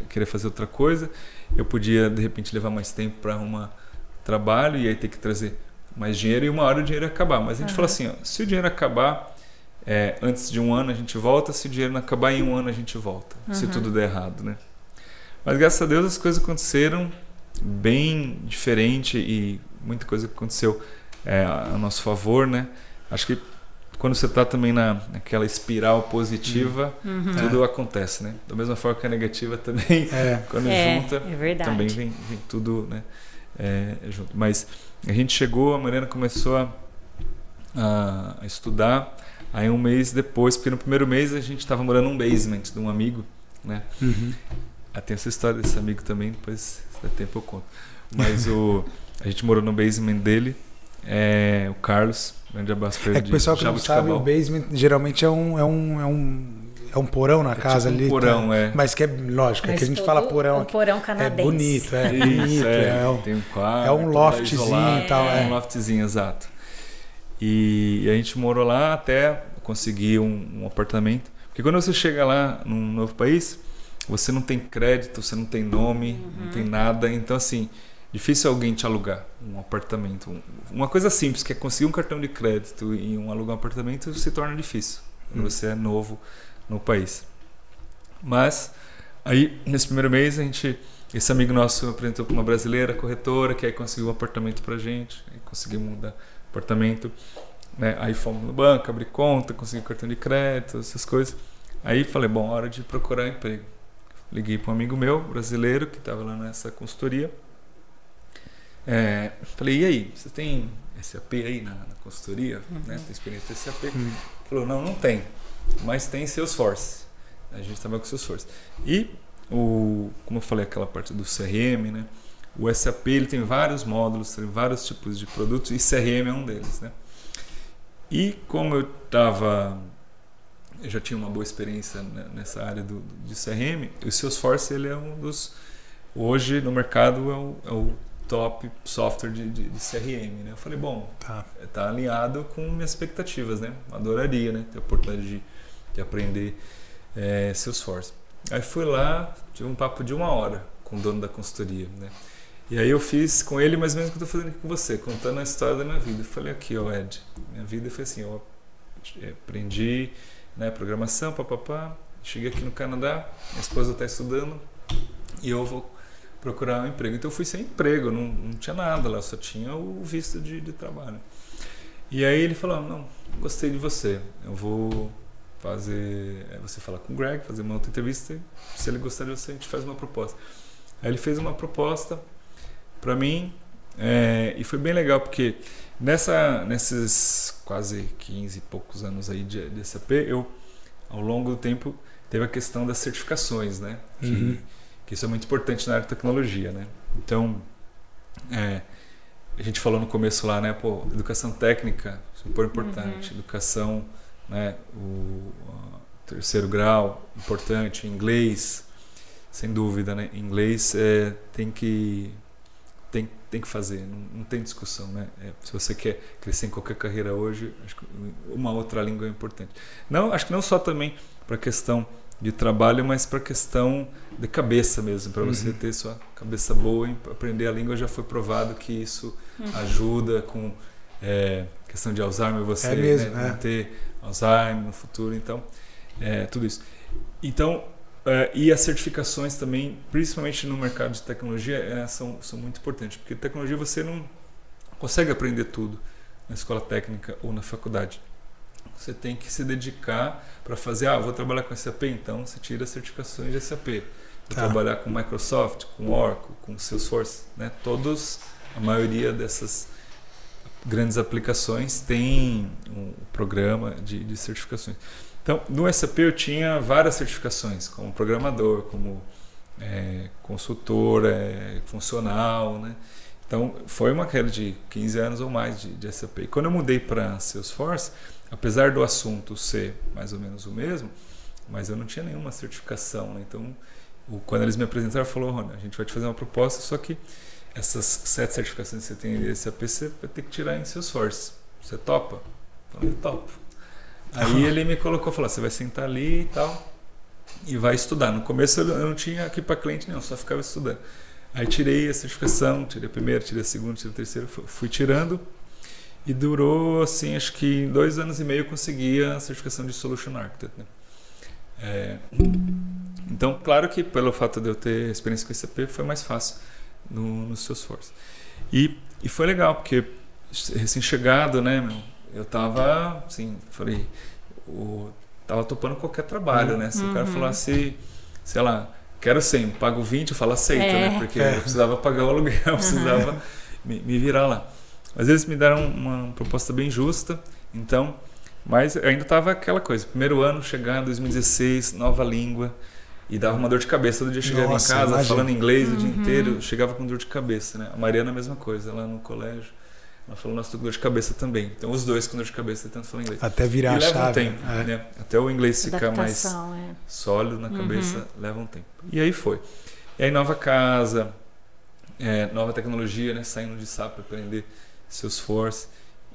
querer fazer outra coisa? Eu podia, de repente, levar mais tempo para arrumar trabalho e aí ter que trazer mais dinheiro e uma hora o dinheiro ia acabar. Mas a gente falou assim, ó, se o dinheiro acabar antes de 1 ano a gente volta, se o dinheiro não acabar em 1 ano a gente volta, se tudo der errado, né? Mas graças a Deus as coisas aconteceram bem diferente e muita coisa aconteceu a nosso favor, né? Acho que quando você está também naquela espiral positiva, tudo acontece, né? Da mesma forma que a negativa também, quando junta, também vem tudo, né? Junto. Mas a gente chegou, a Mariana começou a estudar, aí 1 mês depois, porque no primeiro mês a gente estava morando num basement de um amigo, né? Tem essa história desse amigo também, depois se der tempo eu conto. Mas a gente morou no basement dele, o Carlos, grande abraço pra ele. É que o pessoal que não sabe, o basement geralmente é um porão na casa tipo ali. Um porão, tá? Mas que é lógico, é que a gente fala porão aqui. Porão canadense. É bonito, tem um quarto. É um loftzinho e tal. É um loftzinho, exato. E a gente morou lá até conseguir um apartamento. Porque quando você chega lá num novo país, você não tem crédito, você não tem nome, não tem nada. Então, assim, difícil alguém te alugar um apartamento. Uma coisa simples, que é conseguir um cartão de crédito e alugar um apartamento, se torna difícil quando você é novo no país. Mas aí nesse primeiro mês esse amigo nosso apresentou com uma brasileira corretora que aí conseguiu um apartamento pra gente, aí conseguimos mudar apartamento, né? Aí fomos no banco, abrir conta, consegui cartão de crédito, essas coisas. Aí falei, bom, hora de procurar emprego. Liguei para um amigo meu brasileiro que estava lá nessa consultoria. Falei, e aí, você tem SAP aí na consultoria? Né? Tem experiência de SAP? Falou, não tem. Mas tem Salesforce. A gente trabalha com Salesforce. E, como eu falei, aquela parte do CRM, né? O SAP ele tem vários módulos, tem vários tipos de produtos e CRM é um deles. Né? E como eu já tinha uma boa experiência nessa área de CRM, o Salesforce ele é um dos... Hoje no mercado é o top software de CRM. Né? Eu falei, bom, tá alinhado com minhas expectativas, né? Adoraria, né? Ter a oportunidade de aprender Salesforce. Aí fui lá, tive um papo de 1 hora com o dono da consultoria, né? E aí eu fiz com ele mais ou menos o que eu estou fazendo aqui com você, contando a história da minha vida. Eu falei, aqui, ó, Ed, minha vida foi assim, eu aprendi, né, programação, papapá, cheguei aqui no Canadá, minha esposa está estudando e eu vou procurar um emprego. Então eu fui sem emprego, não tinha nada lá, só tinha o visto de trabalho. E aí ele falou, não, gostei de você, eu vou você falar com o Greg, fazer uma outra entrevista, se ele gostar de você, a gente faz uma proposta. Aí ele fez uma proposta para mim e foi bem legal, porque nesses quase 15 e poucos anos aí de SAP, eu, ao longo do tempo, teve a questão das certificações, né? Que isso é muito importante na área de tecnologia, né? Então, a gente falou no começo lá, né? Pô, educação técnica, super importante. Educação, né? O terceiro grau, importante. Inglês, sem dúvida, né? Inglês tem que fazer, não tem discussão, né? Se você quer crescer em qualquer carreira hoje, acho que uma outra língua é importante. Acho que não só também para a questão de trabalho, mas para a questão de cabeça mesmo, para você ter sua cabeça boa em aprender a língua. Já foi provado que isso ajuda com questão de Alzheimer, você não ter Alzheimer no futuro, então tudo isso. Então, e as certificações também, principalmente no mercado de tecnologia, são muito importantes, porque tecnologia você não consegue aprender tudo na escola técnica ou na faculdade. Você tem que se dedicar para fazer, vou trabalhar com SAP, então você tira as certificações de SAP. Vou trabalhar com Microsoft, com Oracle, com Salesforce, né? A maioria dessas grandes aplicações tem um programa de certificações. Então, no SAP eu tinha várias certificações, como programador, como consultor, funcional, né? Então, foi uma carreira de 15 anos ou mais de SAP. E quando eu mudei para Salesforce, apesar do assunto ser mais ou menos o mesmo, mas eu não tinha nenhuma certificação, né? Então, quando eles me apresentaram, falou, Rony, a gente vai te fazer uma proposta, só que essas 7 certificações que você tem de SAP, você vai ter que tirar em Salesforce. Você topa? Eu falei, topo. Aí ele me colocou, falou, você vai sentar ali e tal, e vai estudar. No começo eu não tinha aqui para cliente não, só ficava estudando. Aí tirei a certificação, tirei a primeira, tirei a segunda, tirei a terceira, fui tirando, e durou, assim, acho que 2 anos e meio eu consegui a certificação de Solution Architect, né? Então, claro que pelo fato de eu ter experiência com SAP, foi mais fácil no Salesforce. E foi legal, porque recém-chegado, né, eu tava, assim, falei, tava topando qualquer trabalho, né? Se o cara falasse, sei lá, quero 100, pago 20, eu falo aceito, né? Porque eu precisava pagar o aluguel, eu precisava me virar lá. Mas eles me deram uma proposta bem justa, então, mas ainda tava aquela coisa, primeiro ano, chegar em 2016, nova língua, e dava uma dor de cabeça. Todo dia eu chegava em casa, falando inglês o dia inteiro, chegava com dor de cabeça, né? A Mariana a mesma coisa, lá no colégio. Ela falou, nossa, tô com dor de cabeça também. Então os dois com dor de cabeça tentando falar inglês. Até virar a chave. Leva um tempo, né? Até o inglês ficar mais Adaptação, sólido na cabeça, leva um tempo. E aí foi. E aí nova casa, nova tecnologia, né? Saindo de SAP para aprender Salesforce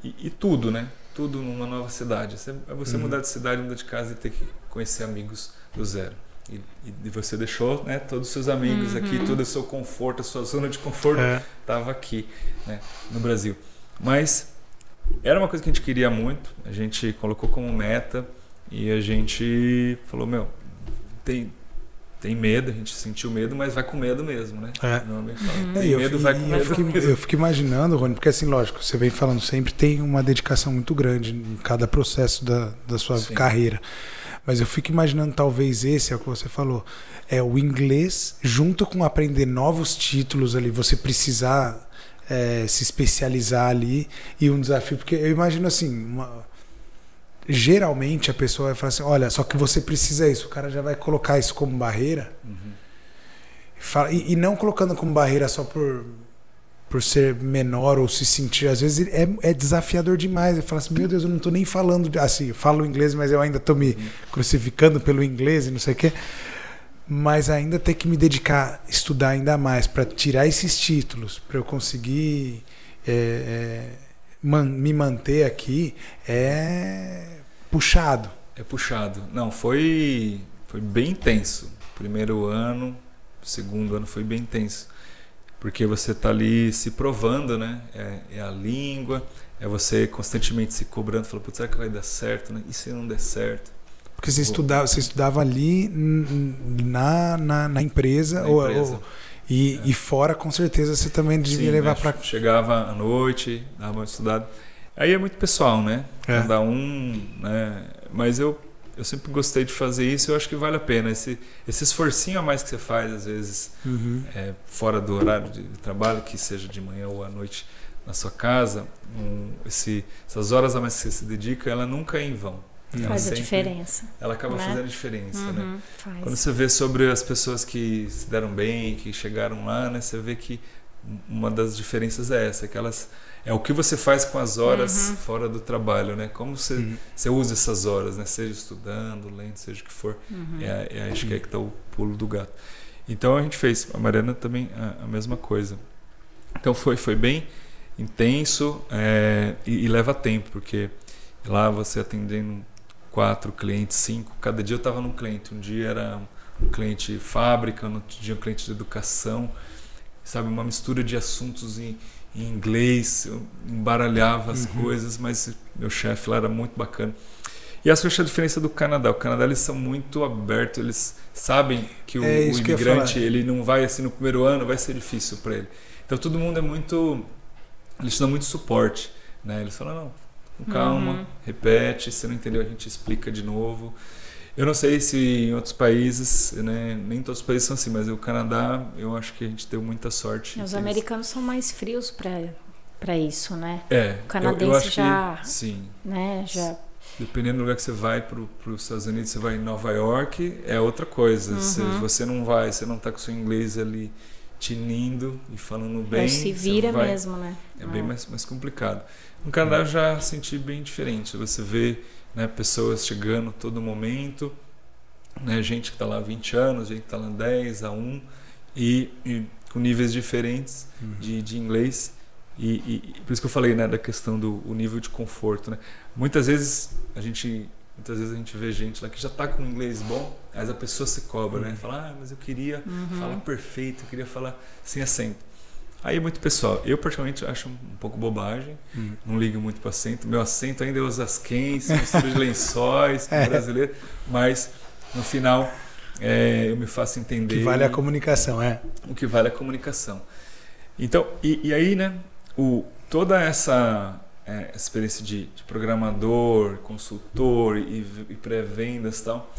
e tudo, né? Tudo numa nova cidade. É você mudar de cidade, mudar de casa e ter que conhecer amigos do zero. E você deixou, né, todos os seus amigos aqui, todo o seu conforto, a sua zona de conforto estava aqui, né, no Brasil. Mas era uma coisa que a gente queria muito, a gente colocou como meta e a gente falou, meu, tem medo, a gente sentiu medo, mas vai com medo mesmo, né? Normalmente fala, tem medo, vai com medo. Eu fico imaginando, Rony, porque assim, lógico, você vem falando sempre, tem uma dedicação muito grande em cada processo da sua carreira. Mas eu fico imaginando, talvez esse é o que você falou, o inglês junto com aprender novos títulos ali, você precisar se especializar ali, e um desafio, porque eu imagino assim, geralmente a pessoa vai falar assim, olha, só que você precisa isso, o cara já vai colocar isso como barreira, e não colocando como barreira só por ser menor ou se sentir, às vezes é desafiador demais. Eu falo assim, meu Deus, eu não estou nem falando, assim, eu falo inglês, mas eu ainda estou me crucificando pelo inglês e não sei o quê. Mas ainda ter que me dedicar, estudar ainda mais para tirar esses títulos, para eu conseguir me manter aqui, é puxado. É puxado. Não, foi bem intenso. Primeiro ano, segundo ano foi bem intenso. Porque você está ali se provando, né? É a língua, é você constantemente se cobrando, falando, putz, será que vai dar certo, né? E se não der certo? Porque você estudava ali na empresa, e fora, com certeza, você também devia levar para... Chegava à noite, dava uma estudada. Aí é muito pessoal, né? Cada um, né? Mas eu sempre gostei de fazer isso, eu acho que vale a pena. Esse esforcinho a mais que você faz, às vezes, fora do horário de trabalho, que seja de manhã ou à noite na sua casa, essas horas a mais que você se dedica, ela nunca é em vão. Faz a diferença. Ela acaba fazendo a diferença, né? Faz. Quando você vê sobre as pessoas que se deram bem, que chegaram lá, né? Você vê que uma das diferenças é essa, que elas... É o que você faz com as horas fora do trabalho, né? Como você usa essas horas, né? Seja estudando, lendo, seja o que for. Acho que é que está o pulo do gato. Então a gente fez, a Mariana também a mesma coisa. Então foi bem intenso e leva tempo, porque lá você atendendo 4 clientes, 5, cada dia eu estava num cliente. Um dia era um cliente fábrica, no outro dia um cliente de educação, sabe? Uma mistura de assuntos em inglês, eu embaralhava as coisas, mas meu chefe lá era muito bacana. E essa eu acho a diferença do Canadá. O Canadá, eles são muito abertos, eles sabem que o imigrante, ele não vai assim no primeiro ano, vai ser difícil para ele. Então todo mundo eles dão muito suporte, né? Eles falam, não, com calma, repete, se não entendeu a gente explica de novo. Eu não sei se em outros países, né, nem todos os países são assim, mas o Canadá, eu acho que a gente deu muita sorte. Os americanos são mais frios para isso, né? O canadense eu acho já, que, sim. Né, já... Dependendo do lugar que você vai para os Estados Unidos, você vai em Nova York, é outra coisa. Se você não vai, você não está com o seu inglês ali tinindo e falando bem, se vira mesmo, né? É bem mais complicado. No Canadá eu já senti bem diferente. Você vê, né, pessoas chegando todo momento, né, gente que está lá há 20 anos, gente que está lá 10, a 1, e com níveis diferentes de inglês. E por isso que eu falei, né, da questão do nível de conforto, né? Muitas vezes a gente vê gente lá que já está com inglês bom, mas a pessoa se cobra, né? Fala, mas eu queria falar perfeito, eu queria falar sem acento. Aí é muito pessoal. Eu particularmente acho um pouco bobagem, não ligo muito para acento. Meu acento ainda é os asquenses, mistura de lençóis, brasileiro, mas no final eu me faço entender. O que vale a comunicação, O que vale a comunicação. Então, e aí, né, toda essa experiência de programador, consultor e pré-vendas e tal,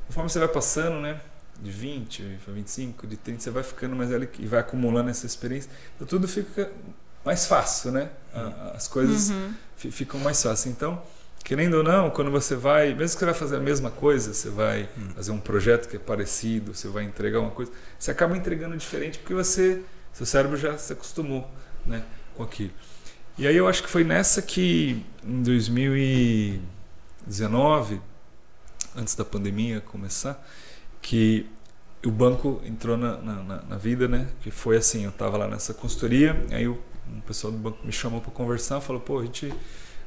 conforme você vai passando, né, de 20 para 25, de 30, você vai ficando mais velho e vai acumulando essa experiência, então tudo fica mais fácil, né? As coisas ficam mais fáceis. Então, querendo ou não, quando você vai, mesmo que você vai fazer a mesma coisa, você vai fazer um projeto que é parecido, você vai entregar uma coisa, você acaba entregando diferente porque seu cérebro já se acostumou, né, com aquilo. E aí eu acho que foi nessa que, em 2019, antes da pandemia começar, que o banco entrou na vida, né? Que foi assim, eu estava lá nessa consultoria, aí um pessoal do banco me chamou para conversar, falou, pô, a gente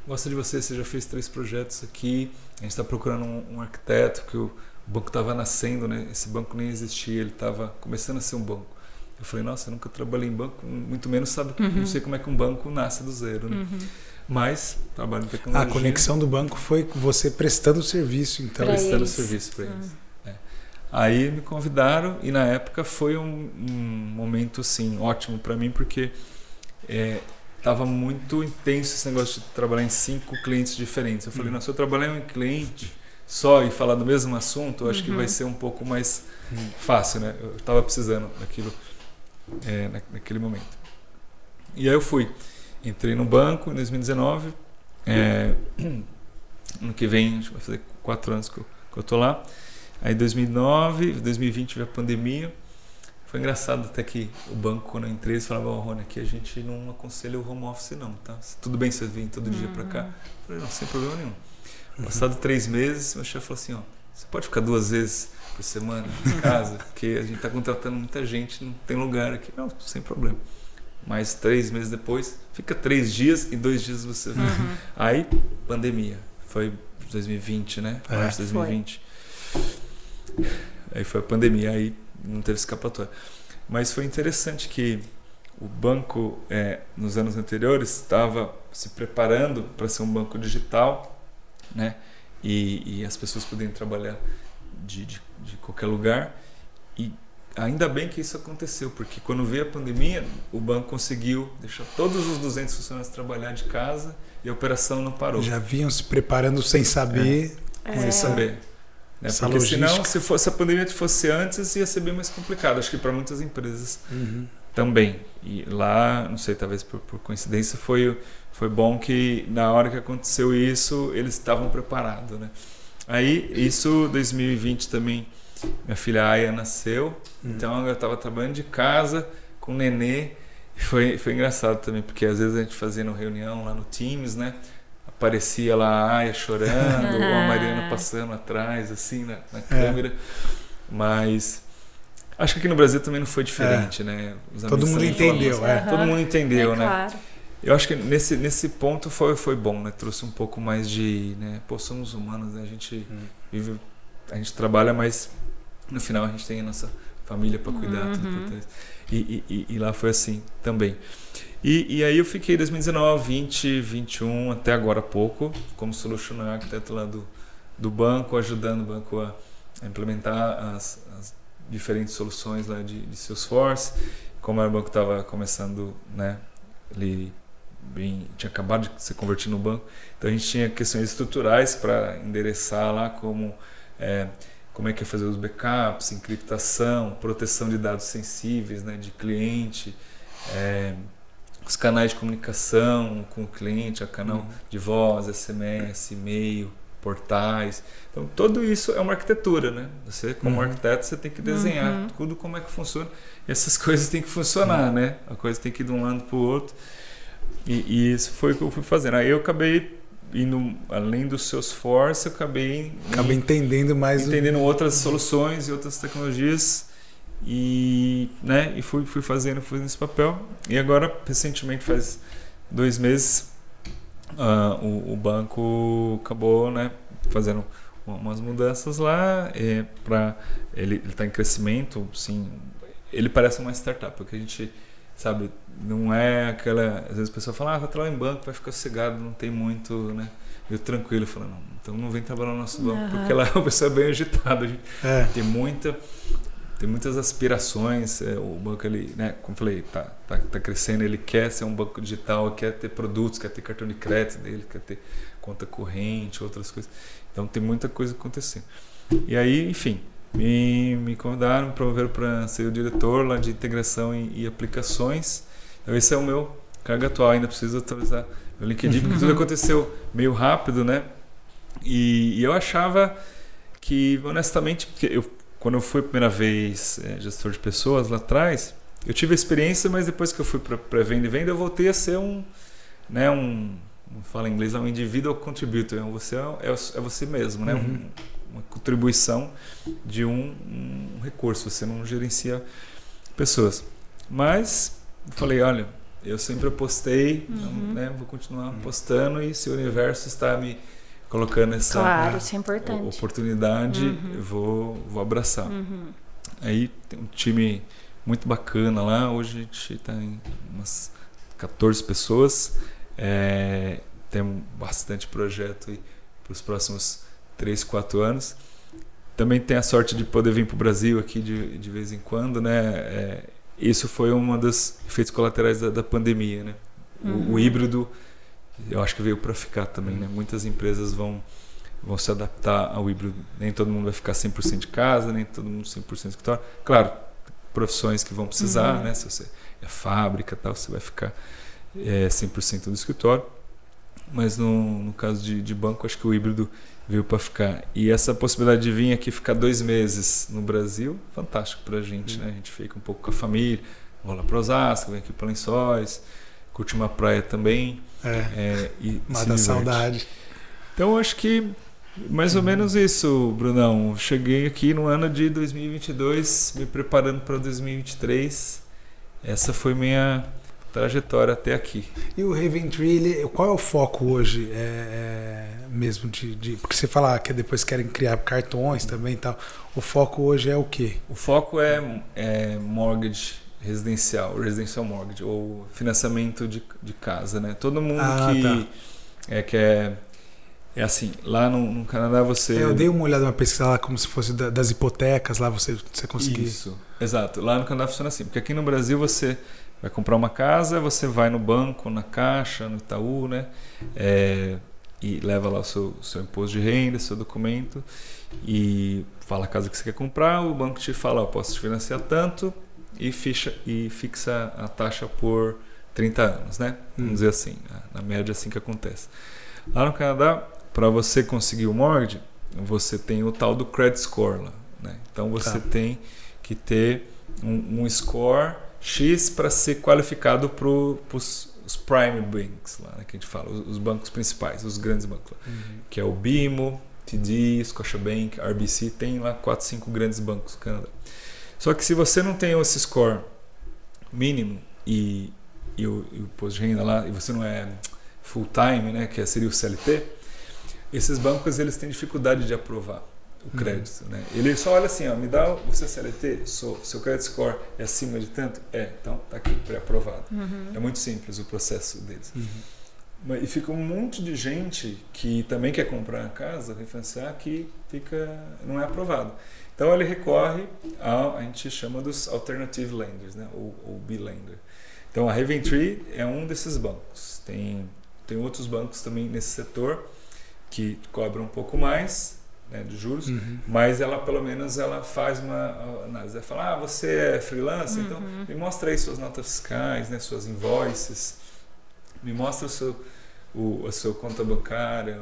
gosta de você já fez 3 projetos aqui, a gente está procurando um arquiteto, que o banco estava nascendo, né? Esse banco nem existia, ele estava começando a ser um banco. Eu falei, nossa, eu nunca trabalhei em banco, muito menos não sei como é que um banco nasce do zero, né? Mas trabalho em tecnologia. A conexão do banco foi você prestando serviço, então. Prestando serviço para eles. Aí me convidaram e na época foi um momento assim, ótimo para mim, porque estava muito intenso esse negócio de trabalhar em 5 clientes diferentes. Eu falei, se eu trabalhar em um cliente só e falar do mesmo assunto, eu acho que vai ser um pouco mais fácil, né? Eu estava precisando daquilo naquele momento. E aí eu entrei no banco em 2019, ano que vem, vai fazer 4 anos que eu tô lá. Aí 2020 veio a pandemia. Foi engraçado até que o banco, quando eu entrei, eles falavam, Rony, aqui a gente não aconselha o home office não, tá? Tudo bem você vir todo dia para cá? Eu falei, não, sem problema nenhum. Passado 3 meses, meu chefe falou assim, você pode ficar 2 vezes por semana em casa, porque a gente está contratando muita gente, não tem lugar aqui. Não, sem problema. Mas 3 meses depois, fica 3 dias e 2 dias você vem. Aí, pandemia. Foi 2020, né? Março de 2020. Aí foi a pandemia, aí não teve escapatória. Mas foi interessante que o banco, nos anos anteriores, estava se preparando para ser um banco digital, né? E as pessoas podiam trabalhar de qualquer lugar. E ainda bem que isso aconteceu, porque quando veio a pandemia, o banco conseguiu deixar todos os 200 funcionários trabalhar de casa e a operação não parou. Já vinham se preparando sem saber. Sem saber. Né? Porque logística. Senão, se a pandemia fosse antes, ia ser bem mais complicado. Acho que para muitas empresas também. E lá, não sei, talvez por coincidência, foi bom que na hora que aconteceu isso, eles estavam preparados, né? Aí, isso 2020 também, minha filha Aya nasceu, então eu estava trabalhando de casa com o nenê. Foi engraçado também, porque às vezes a gente fazia uma reunião lá no Teams, né? Aparecia lá a Aya chorando, ou a Mariana passando atrás, assim, na câmera. Mas acho que aqui no Brasil também não foi diferente, né? Todo mundo entendeu, Todo mundo entendeu, né? Claro. Eu acho que nesse ponto foi bom, né? Trouxe um pouco mais de, né? Pô, somos humanos, né? A gente vive, a gente trabalha, mas no final a gente tem a nossa família para cuidar, tudo importante. E lá foi assim também. E aí eu fiquei 2019, 20, 21, até agora há pouco, como Solution Architect lá do banco, ajudando o banco a implementar as diferentes soluções lá de Salesforce. Como o banco estava começando, né? Ele tinha acabado de se convertir no banco, então a gente tinha questões estruturais para endereçar lá, como é que é fazer os backups, encriptação, proteção de dados sensíveis, né, de cliente, os canais de comunicação com o cliente, a canal de voz, SMS, e-mail, portais. Então tudo isso é uma arquitetura, né? Você como arquiteto você tem que desenhar tudo como é que funciona. E essas coisas têm que funcionar, né? A coisa tem que ir de um lado para o outro. E isso foi o que eu fui fazendo. Aí eu acabei indo além do Salesforce, eu acabei entendendo outras soluções e outras tecnologias e fui fazendo esse papel. E agora, recentemente, faz 2 meses, o banco acabou, né, fazendo umas mudanças lá. Ele está em crescimento, sim. Ele parece uma startup, porque a gente, sabe, não é aquela... Às vezes a pessoa fala, vai trabalhar em banco, vai ficar sossegado, não tem muito, né? Eu tranquilo, eu falo, não, então não vem trabalhar no nosso banco, porque lá a pessoa é bem agitada. Tem muitas aspirações, o banco, ele, né, como eu falei, tá crescendo, ele quer ser um banco digital, quer ter produtos, quer ter cartão de crédito dele, quer ter conta corrente, outras coisas. Então tem muita coisa acontecendo. E aí, enfim... Me convidaram, promoveram para ser o diretor lá de integração e aplicações. Então esse é o meu cargo atual, ainda preciso atualizar meu LinkedIn, porque tudo aconteceu meio rápido, né? E eu achava que, honestamente, porque quando eu fui a primeira vez gestor de pessoas lá atrás, eu tive a experiência, mas depois que eu fui para pré-venda e venda, eu voltei a ser né, fala em inglês, é um individual contributor, você é você mesmo, né? Uma contribuição de um recurso, você não gerencia pessoas. Mas eu falei, olha, eu sempre apostei, né, vou continuar apostando, e se o universo está me colocando essa isso é importante. oportunidade, eu vou abraçar. Aí tem um time muito bacana lá, hoje a gente está em umas 14 pessoas, tem bastante projeto para os próximos 3, 4 anos. Também tem a sorte de poder vir para o Brasil aqui de vez em quando, né? Isso foi um dos efeitos colaterais da pandemia, né? O híbrido, eu acho que veio para ficar também, né? Muitas empresas vão se adaptar ao híbrido. Nem todo mundo vai ficar 100% de casa, nem todo mundo 100% de escritório. Claro, profissões que vão precisar, né? Se você é fábrica, tal, você vai ficar 100% do escritório. Mas no caso de banco, acho que o híbrido veio para ficar. E essa possibilidade de vir aqui ficar 2 meses no Brasil, fantástico para a gente, né? A gente fica um pouco com a família, vou lá para Osasco, vem aqui para Lençóis, curte uma praia também. E mata saudade. Então, acho que mais ou menos isso, Brunão. Cheguei aqui no ano de 2022, me preparando para 2023. Essa foi minha trajetória até aqui. E o Raventree, qual é o foco hoje? Mesmo porque você fala que depois querem criar cartões também e tal. O foco hoje é o quê? O foco é mortgage residencial mortgage, ou financiamento de casa, né? Todo mundo é assim, lá no Canadá você... Eu dei uma olhada numa pesquisa lá, como se fosse das hipotecas, lá você conseguia... Isso, exato. Lá no Canadá funciona assim, porque aqui no Brasil você vai comprar uma casa, você vai no banco, na Caixa, no Itaú, né? E leva lá o seu imposto de renda, seu documento, e fala a casa que você quer comprar, o banco te fala, posso te financiar tanto, e fixa a taxa por 30 anos, né? Vamos dizer assim, na média é assim que acontece. Lá no Canadá, para você conseguir o mortgage, você tem o tal do credit score lá, né? Então você tem que ter um score X para ser qualificado para os prime banks, lá, né, que a gente fala, os bancos principais, os grandes bancos lá, que é o BMO, TD, Scotiabank, RBC, tem lá 4, 5 grandes bancos no Canadá. Só que se você não tem esse score mínimo e o imposto de renda lá, e você não é full time, né, que seria o CLT, esses bancos eles têm dificuldade de aprovar o crédito, né? Ele só olha assim, me dá o seu CLT, seu credit score é acima de tanto? Então tá aqui, pré-aprovado. É muito simples o processo deles. E fica um monte de gente que também quer comprar a casa, refinanciar, que não é aprovado. Então ele recorre a gente chama dos alternative lenders, né? ou B-lender. Então a Raventree é um desses bancos. Tem outros bancos também nesse setor que cobram um pouco mais, né, de juros, mas ela pelo menos ela faz uma análise, ela fala, você é freelancer, então me mostra aí suas notas fiscais, né, suas invoices, me mostra a sua conta bancária,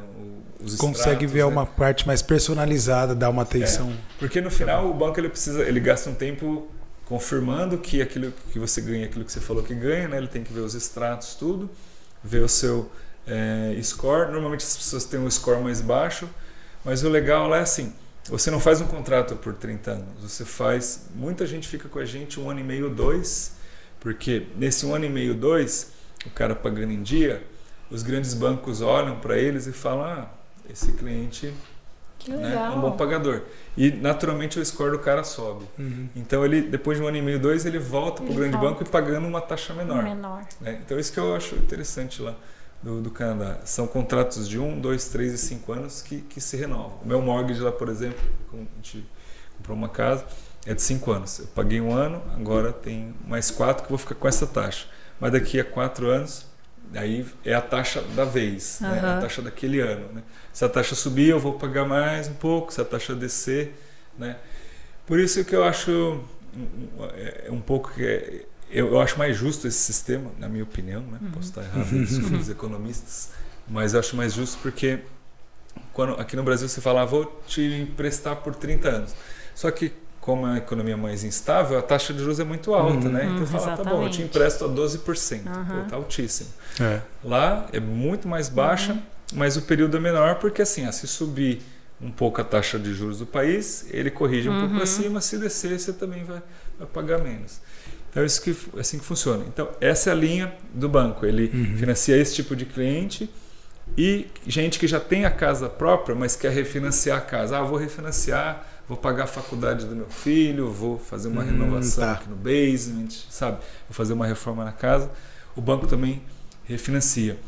os consegue extratos, ver, né, uma parte mais personalizada, dar uma atenção. Porque no final o banco ele gasta um tempo confirmando que aquilo que você ganha, aquilo que você falou que ganha, né, ele tem que ver os extratos, tudo, ver o seu score. Normalmente as pessoas têm um score mais baixo, mas o legal lá é assim, você não faz um contrato por 30 anos, muita gente fica com a gente 1 ano e meio, 2, porque nesse 1 ano e meio, 2, o cara pagando em dia, os grandes bancos olham para eles e falam, esse cliente, né, é um bom pagador. E naturalmente o score do cara sobe. Então ele, depois de 1 ano e meio, 2, ele volta para o grande banco e pagando uma taxa menor. Né? Então isso que eu acho interessante lá do Canadá. São contratos de 1, 2, 3 e 5 anos que se renovam. O meu mortgage lá, por exemplo, a gente comprou uma casa, é de 5 anos. Eu paguei 1 ano, agora tem mais 4 que eu vou ficar com essa taxa. Mas daqui a 4 anos, aí é a taxa da vez, né? É a taxa daquele ano. Né? Se a taxa subir, eu vou pagar mais um pouco, se a taxa descer, né? Por isso que eu acho um pouco que eu acho mais justo esse sistema, na minha opinião, né? Posso estar errado, desculpa os economistas, mas eu acho mais justo porque quando aqui no Brasil você fala, vou te emprestar por 30 anos. Só que como é uma economia mais instável, a taxa de juros é muito alta, né? Então fala, tá bom, eu te empresto a 12%, pô, tá altíssimo. Lá é muito mais baixa, mas o período é menor, porque assim, se subir um pouco a taxa de juros do país, ele corrige um pouco para cima, se descer, você também vai pagar menos. Então é assim que funciona. Então essa é a linha do banco, ele financia esse tipo de cliente e gente que já tem a casa própria, mas quer refinanciar a casa. Vou refinanciar, vou pagar a faculdade do meu filho, vou fazer uma renovação aqui no basement, sabe? Vou fazer uma reforma na casa. O banco também refinancia.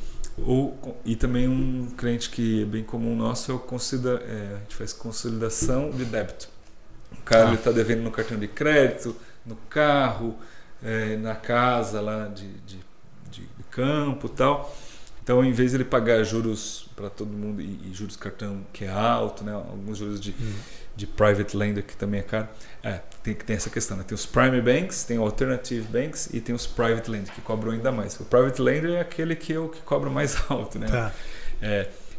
E também um cliente que é bem comum nosso é a gente faz consolidação de débito. O cara está devendo no cartão de crédito, no carro, na casa lá de campo e tal. Então, em vez de ele pagar juros para todo mundo e juros cartão que é alto, né? Alguns juros de private lender que também é caro, tem essa questão, né? Tem os primary banks, tem alternative banks e tem os private lender que cobram ainda mais. O private lender é aquele que cobra mais alto, né?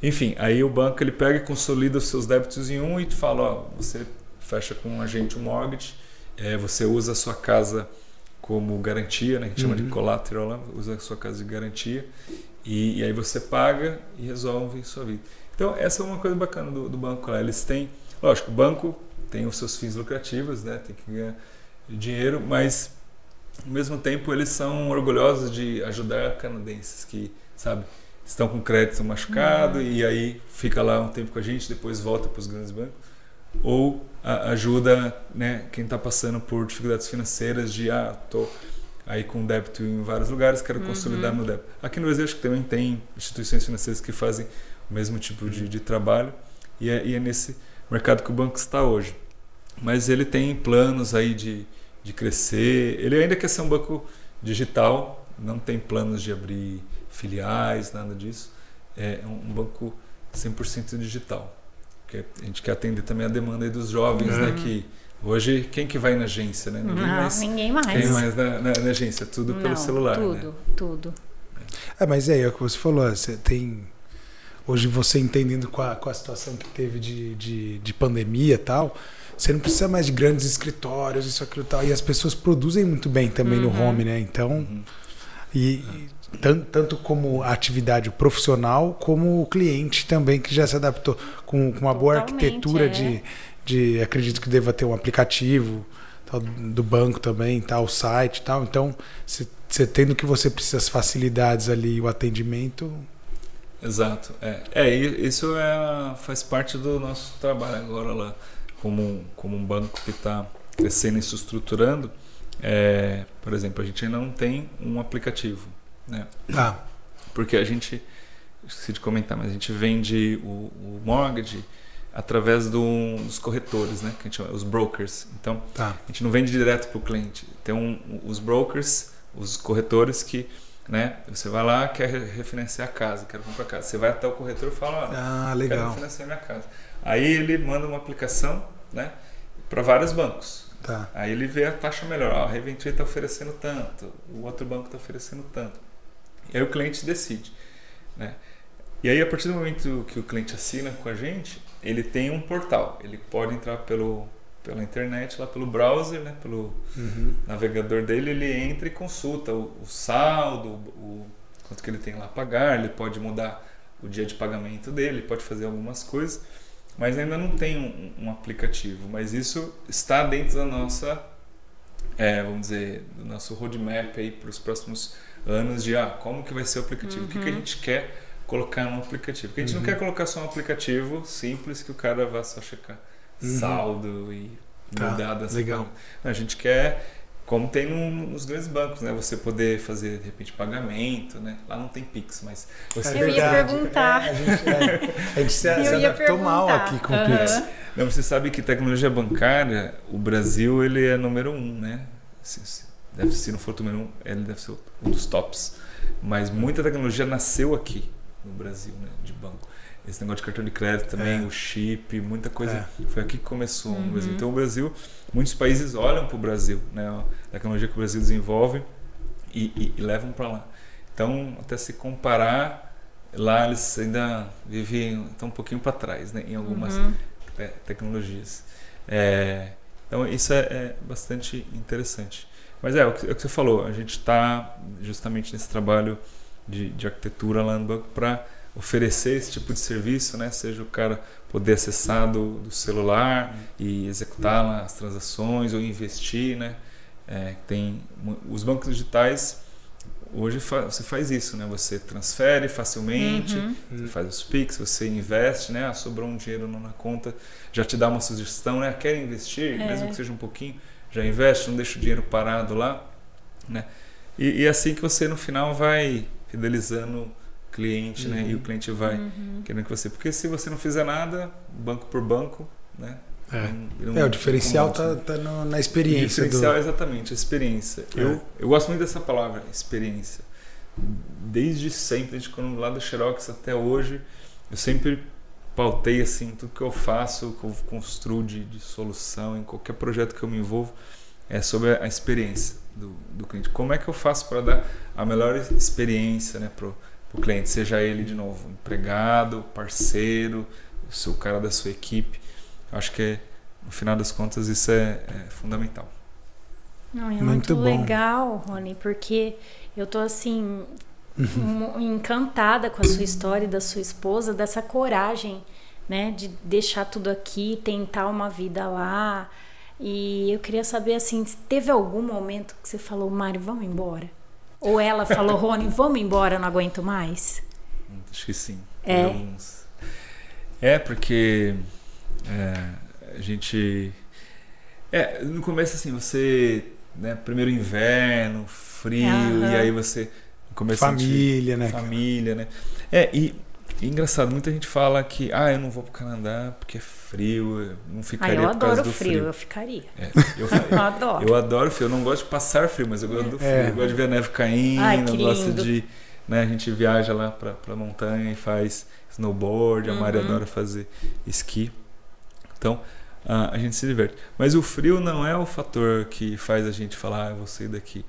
Enfim, aí o banco ele pega e consolida os seus débitos em um e te fala, você fecha com um agente mortgage, você usa a sua casa como garantia, né? A gente chama de collateral lá, usa a sua casa de garantia. E aí você paga e resolve sua vida. Então essa é uma coisa bacana do banco lá. Eles têm, lógico, o banco tem os seus fins lucrativos, né? Tem que ganhar dinheiro, mas ao mesmo tempo eles são orgulhosos de ajudar canadenses que, sabe, estão com crédito machucado e aí fica lá um tempo com a gente, depois volta para os grandes bancos. Ou ajuda, né, quem está passando por dificuldades financeiras de estou aí com débito em vários lugares, quero consolidar meu débito. Aqui no Brasil acho que também tem instituições financeiras que fazem o mesmo tipo de trabalho e é nesse mercado que o banco está hoje. Mas ele tem planos aí de crescer, ele ainda quer ser um banco digital, não tem planos de abrir filiais, nada disso. É um banco 100% digital. Porque a gente quer atender também a demanda aí dos jovens, né, que hoje, quem que vai na agência, né? Ninguém mais. Quem mais na agência? Tudo pelo celular, Tudo. Mas é o que você falou, você tem... Hoje você entendendo com a situação que teve de pandemia e tal, você não precisa mais de grandes escritórios, isso, aquilo e tal. E as pessoas produzem muito bem também no home, né? Então, tanto como a atividade profissional, como o cliente também, que já se adaptou com uma boa arquitetura acredito que deva ter um aplicativo tal, do banco também, tal, o site e tal. Então, você tendo que você precisa as facilidades ali, o atendimento. Exato. Isso faz parte do nosso trabalho agora lá, como um banco que está crescendo e se estruturando. Por exemplo, a gente ainda não tem um aplicativo, né? Porque a gente, esqueci de comentar, mas a gente vende o mortgage através dos corretores, né? Que a gente chama os brokers. Então, a gente não vende direto para o cliente. Tem os brokers, os corretores que, né? Você vai lá, quer refinanciar a casa, quer comprar a casa. Você vai até o corretor e fala, legal. Quero refinanciar minha casa. Aí ele manda uma aplicação, né? Para vários bancos. Aí ele vê a taxa melhor. A Reventree está oferecendo tanto, o outro banco está oferecendo tanto. E aí o cliente decide, né? E aí, a partir do momento que o cliente assina com a gente, ele tem um portal. Ele pode entrar pela internet, lá pelo browser, né? Pelo navegador dele, ele entra e consulta o saldo, quanto que ele tem lá a pagar, ele pode mudar o dia de pagamento dele, pode fazer algumas coisas, mas ainda não tem um aplicativo. Mas isso está dentro da nossa, vamos dizer, do nosso roadmap aí para os próximos anos de como que vai ser o aplicativo, o que a gente quer colocar no aplicativo. Porque a gente não quer colocar só um aplicativo simples que o cara vá só checar saldo e mudar dessa forma. A gente quer, como tem nos grandes bancos, né? Você poder fazer, de repente, pagamento, né? Lá não tem Pix, mas você... Eu ia perguntar. A gente se adaptou mal aqui com o Pix. Não, você sabe que tecnologia bancária, o Brasil, ele é número 1, né? Se não for o número 1, ele deve ser um dos tops. Mas muita tecnologia nasceu aqui no Brasil, né, de banco. Esse negócio de cartão de crédito também, o chip, muita coisa foi aqui que começou no Brasil. Então o Brasil, muitos países olham para o Brasil, né, a tecnologia que o Brasil desenvolve e levam para lá. Então, até se comparar, lá eles ainda estão um pouquinho para trás, né, em algumas tecnologias. Então isso é bastante interessante. Mas é o que você falou, a gente está justamente nesse trabalho de arquitetura lá no banco para oferecer esse tipo de serviço, né? Seja o cara poder acessar do celular e executar lá as transações ou investir, né? Tem os bancos digitais hoje você faz isso, né? Você transfere facilmente, você faz os Pix, você investe, né? Sobrou um dinheiro na conta, já te dá uma sugestão, né? Quer investir, mesmo que seja um pouquinho, já investe, não deixa o dinheiro parado lá, né? E é assim que você no final vai fidelizando o cliente, né? E o cliente vai querendo que você... Porque se você não fizer nada, banco por banco, né? O diferencial tá na experiência. O diferencial é exatamente a experiência. Eu gosto muito dessa palavra, experiência. Desde sempre, desde quando lá da Xerox até hoje, eu sempre pautei assim, tudo que eu faço, que eu construo de solução, em qualquer projeto que eu me envolvo, é sobre a experiência do cliente. Como é que eu faço para dar a melhor experiência, né, pro cliente, seja ele, de novo, empregado, parceiro, o cara da sua equipe. Acho que no final das contas isso é fundamental. Não, é muito legal, Rony, porque eu tô assim encantada com a sua história e da sua esposa, dessa coragem, né, de deixar tudo aqui, tentar uma vida lá. E eu queria saber assim, teve algum momento que você falou, Mário, vamos embora? Ou ela falou, Rony, vamos embora, não aguento mais? Acho que sim. Porque a gente... no começo assim, você... Né, primeiro inverno, frio, e aí você... Família, né? Família, né? E engraçado, muita gente fala que eu não vou pro Canadá porque é frio, eu não ficaria eu por causa adoro do frio. Eu ficaria. Eu adoro. Eu adoro frio, eu não gosto de passar frio, mas eu gosto do frio. Eu gosto de ver a neve caindo, eu gosto de... Né, a gente viaja lá pra montanha e faz snowboard, a Mari adora fazer esqui. Então, a gente se diverte. Mas o frio não é o fator que faz a gente falar, eu vou sair daqui.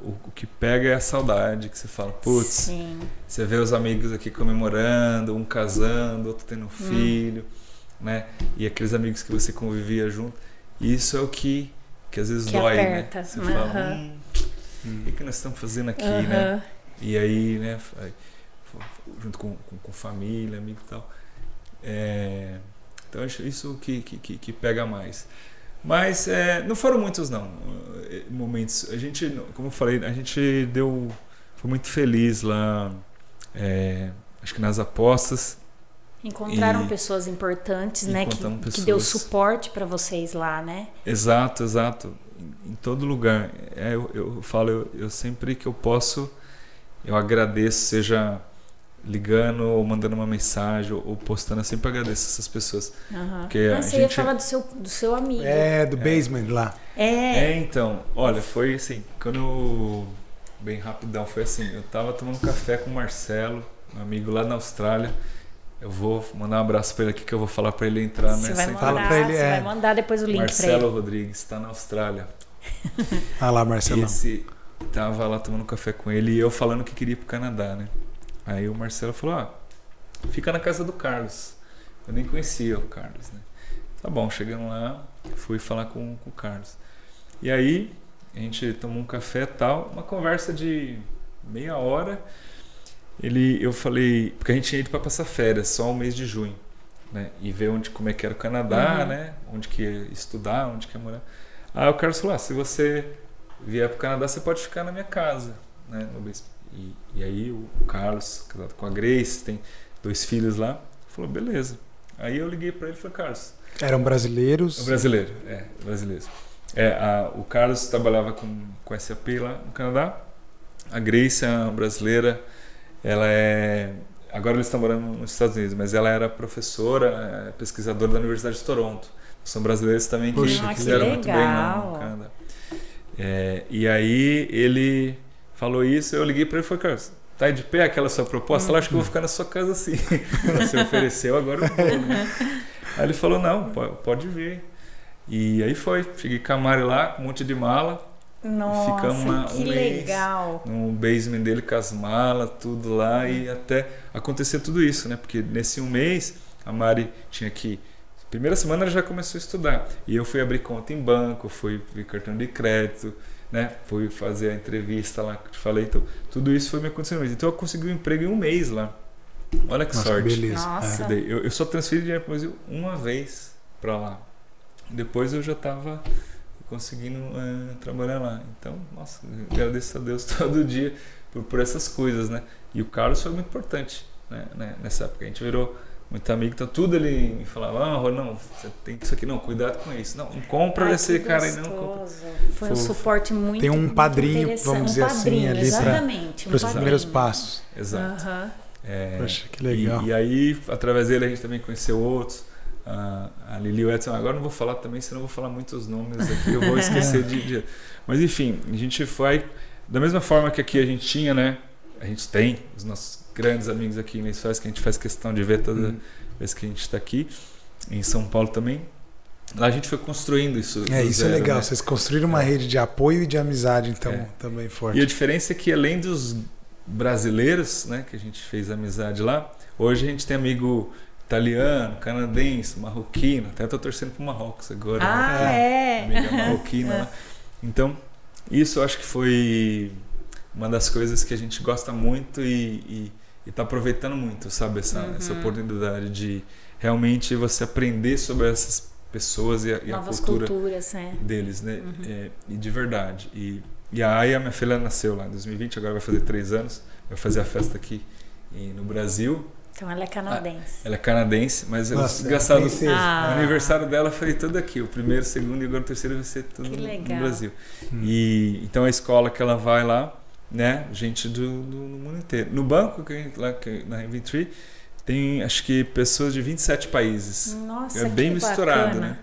O que pega é a saudade, que você fala, putz, você vê os amigos aqui comemorando, um casando, outro tendo um filho, né? E aqueles amigos que você convivia junto. Isso é o que às vezes dói, aperta, né? Você fala, o que nós estamos fazendo aqui, né? E aí, né, junto com família, amigo e tal. Então isso que pega mais. Mas não foram muitos não momentos. A gente, como eu falei, a gente foi muito feliz lá, acho que nas apostas. Encontraram pessoas importantes, né? Que deu suporte para vocês lá, né? Exato. Em todo lugar. Eu falo, eu sempre que eu posso, eu agradeço, seja ligando ou mandando uma mensagem ou postando, eu sempre agradeço essas pessoas. Porque você ia falar do seu amigo. Do basement lá. Então, olha, foi assim, bem rapidão, foi assim, eu tava tomando café com o Marcelo, meu amigo lá na Austrália. Eu vou mandar um abraço para ele aqui, que eu vou falar para ele entrar nessa. Você vai mandar depois o link para ele. Marcelo Rodrigues, está na Austrália. Lá, Marcelo. Tava lá tomando café com ele e eu falando que queria ir pro Canadá, né? Aí o Marcelo falou, fica na casa do Carlos. Eu nem conhecia o Carlos, né? Tá bom, chegando lá, fui falar com o Carlos. E aí, a gente tomou um café e tal, uma conversa de meia hora. Eu falei, porque a gente tinha ido para passar férias, só o mês de junho, né? E ver como é que era o Canadá, né? Onde que ia estudar, onde que ia morar. Aí o Carlos falou, se você vier pro Canadá, você pode ficar na minha casa, né? E aí o Carlos, casado com a Grace, tem 2 filhos lá, falou, beleza. Aí eu liguei para ele e falei, Carlos... Eram brasileiros? Brasileiros. O Carlos trabalhava com SAP lá no Canadá. A Grace é uma brasileira, ela agora eles estão morando nos Estados Unidos, mas ela era professora, pesquisadora da Universidade de Toronto. São brasileiros também que fizeram muito bem no Canadá. E aí ele falou isso, eu liguei para ele e falei, Carlos, tá de pé aquela sua proposta? Eu acho que eu vou ficar na sua casa assim. Você ofereceu, agora eu vou, né? Aí ele falou, não, pode vir. E aí cheguei com a Mari lá, com um monte de mala. Nossa, ficamos que legal. No basement dele com as malas, tudo lá, e até acontecer tudo isso, né? Porque nesse um mês a Mari tinha que primeira semana ela já começou a estudar. E eu fui abrir conta em banco, fui abrir cartão de crédito, né? Fui fazer a entrevista lá que eu te falei. Então, tudo isso foi me acontecendo. Então eu consegui um emprego em um mês lá. Olha que sorte. Beleza. Nossa. Eu só transferi dinheiro para o Brasil uma vez para lá. Depois eu já estava conseguindo trabalhar lá. Então, nossa, eu agradeço a Deus todo dia por essas coisas, né? E o Carlos foi muito importante, né? Nessa época. A gente virou muito amigo. Então, tudo ele me falava, não, você tem isso aqui, não, cuidado com isso. Não compra desse cara aí, não compra. Foi um suporte muito tem um padrinho, vamos dizer assim, ali para os primeiros passos. Exato. Poxa, que legal. E aí, através dele, a gente também conheceu outros. A Lili e o Edson, agora não vou falar também, senão eu vou falar muitos nomes aqui, eu vou esquecer de... Mas enfim, a gente foi da mesma forma que aqui a gente tinha, né? A gente tem os nossos grandes amigos aqui em Lençóis, que a gente faz questão de ver toda vez que a gente está aqui, em São Paulo também. Lá a gente foi construindo isso. Isso é legal, né? Vocês construíram uma rede de apoio e de amizade, então, também forte. E a diferença é que além dos brasileiros, né, que a gente fez amizade lá, hoje a gente tem amigo italiano, canadense, marroquino, até estou torcendo para o Marrocos agora. Amiga marroquina lá. Então, isso eu acho que foi uma das coisas que a gente gosta muito e está aproveitando muito, sabe? Essa oportunidade de realmente você aprender sobre essas pessoas e a cultura deles, né? E de verdade. E a Aya, minha filha, nasceu lá em 2020, agora vai fazer 3 anos, vai fazer a festa aqui no Brasil. Então ela é canadense. Ela é canadense, mas engraçado, o aniversário dela foi tudo aqui. O primeiro, o segundo e agora o terceiro vai ser tudo no Brasil. E então a escola que ela vai lá, né, gente do mundo inteiro. No banco, lá na Inventree, tem acho que pessoas de 27 países. Nossa, bem que misturado, bacana.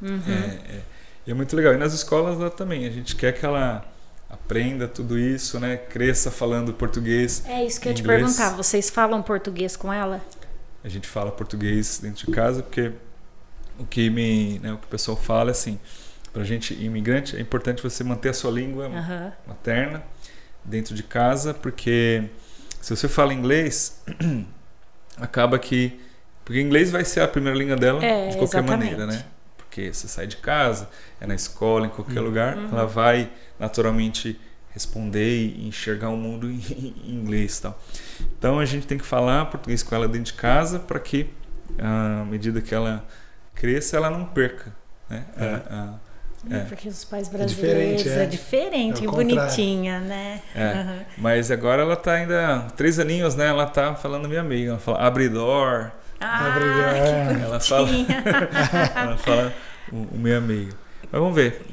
Né? E é muito legal. E nas escolas lá também, a gente quer que ela aprenda tudo isso, né? Cresça falando português. É isso que eu ia te perguntar. Vocês falam português com ela? A gente fala português dentro de casa, porque o que o pessoal fala é assim, pra gente imigrante é importante você manter a sua língua materna dentro de casa, porque se você fala inglês, acaba que... Porque inglês vai ser a primeira língua dela de qualquer maneira, né? Porque você sai de casa, é na escola, em qualquer lugar, ela vai naturalmente responder e enxergar o mundo em inglês e tal. Então a gente tem que falar português com ela dentro de casa para que, à medida que ela cresça, ela não perca, né? Porque os pais brasileiros é diferente, bonitinha, né? Mas agora ela tá ainda 3 aninhos, né? Ela tá falando minha amiga, ela fala abridor. Ela fala o meu amigo. Mas vamos ver.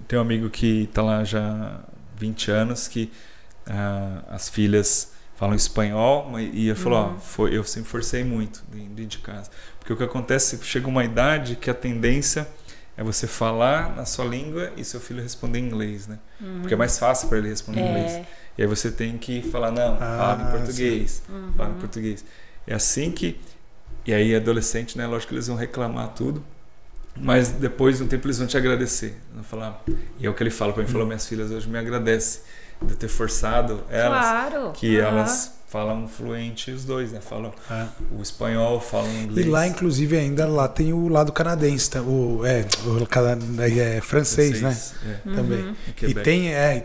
Tem um amigo que tá lá já há 20 anos que as filhas falam espanhol e ele falou, eu sempre forcei muito dentro de casa. Porque o que acontece é que chega uma idade que a tendência é você falar na sua língua e seu filho responder em inglês, né? Porque é mais fácil para ele responder em inglês. E aí você tem que falar, fala em português. Fala em português. É assim que... E aí adolescente, né? Lógico que eles vão reclamar tudo. Mas depois de um tempo eles vão te agradecer. Vão falar, e é o que ele fala para mim, falou, minhas filhas hoje me agradecem de eu ter forçado elas, que elas falam fluente os dois, né? Falam o espanhol, falam o inglês. E lá, inclusive, ainda lá tem o lado canadense, francês, né? Também. E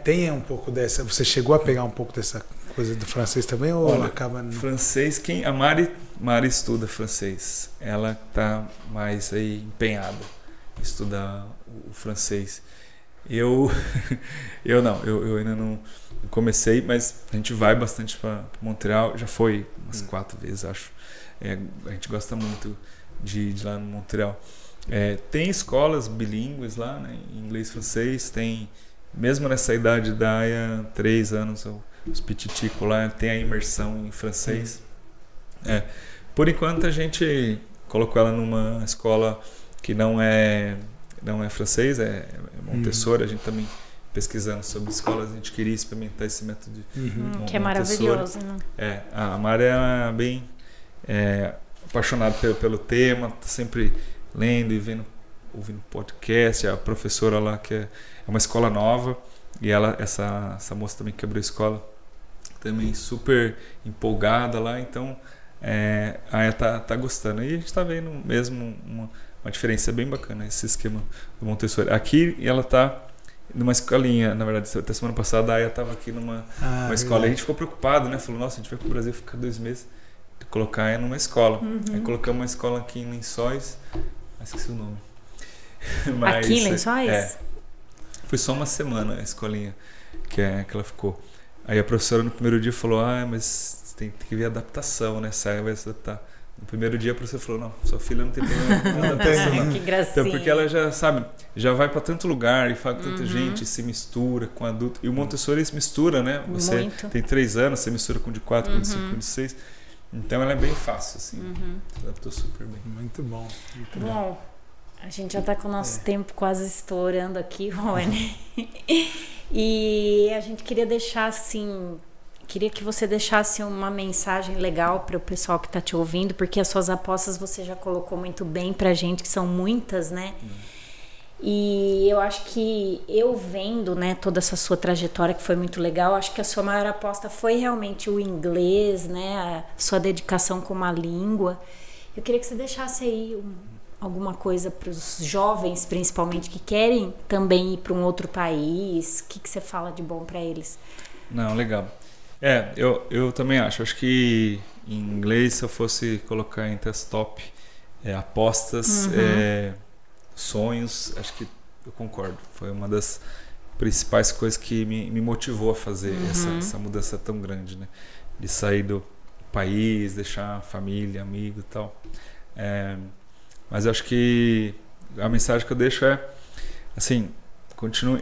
tem um pouco dessa. Você chegou a pegar um pouco dessa coisa do francês também ou acaba? Francês, a Mari estuda francês. Ela tá mais aí empenhada em estudar o francês. Eu ainda não comecei, mas a gente vai bastante para Montreal, já foi umas 4 vezes, acho. A gente gosta muito de ir lá no Montreal. Tem escolas bilíngues lá, né, em inglês e francês, tem, mesmo nessa idade da Aya, 3 anos, os pititicos lá, tem a imersão em francês. Por enquanto a gente colocou ela numa escola que não é francês, é Montessori. A gente também pesquisando sobre escolas, a gente queria experimentar esse método de que é maravilhoso, né? A Mari é bem apaixonada pelo tema, tá sempre lendo e ouvindo podcast. A professora lá, que é uma escola nova, e essa moça também quebrou a escola, também super empolgada lá, então a Aya tá gostando. E a gente tá vendo mesmo uma diferença bem bacana, esse esquema do Montessori. Aqui ela tá numa escolinha, na verdade, até semana passada a Aya estava aqui numa escola. E a gente ficou preocupado, né? Falou, nossa, a gente vai para o Brasil ficar 2 meses, colocar a Aya numa escola. Aí colocamos uma escola aqui em Lençóis, esqueci o nome. Mas, aqui em Lençóis? Foi só uma semana a escolinha que ela ficou. Aí a professora no primeiro dia falou, mas tem que ver a adaptação, né? Você vai se adaptar. No primeiro dia a professora falou, não, sua filha não tem problema. Que gracinha. Então, porque ela já, sabe, já vai para tanto lugar e fala com tanta gente, se mistura com adulto. E o Montessori se mistura, né? Você Muito. tem 3 anos, você mistura com de 4, com de 5, com de 6. Então ela é bem fácil, assim. Se adaptou super bem. Muito bom. Muito bom. Bom, a gente já está com o nosso tempo quase estourando aqui, Rony. E a gente queria deixar assim... Queria que você deixasse uma mensagem legal para o pessoal que está te ouvindo, porque as suas apostas você já colocou muito bem para a gente, que são muitas, né? E eu acho que eu vendo, né, toda essa sua trajetória, que foi muito legal, acho que a sua maior aposta foi realmente o inglês, né? A sua dedicação com uma língua. Eu queria que você deixasse aí alguma coisa para os jovens, principalmente, que querem também ir para um outro país. O que você fala de bom para eles? Não, legal. Eu também acho que em inglês, se eu fosse colocar entre as top apostas, sonhos, acho que eu concordo. Foi uma das principais coisas que me motivou a fazer essa mudança tão grande, né? De sair do país, deixar família, amigo e tal. Mas eu acho que a mensagem que eu deixo é, assim,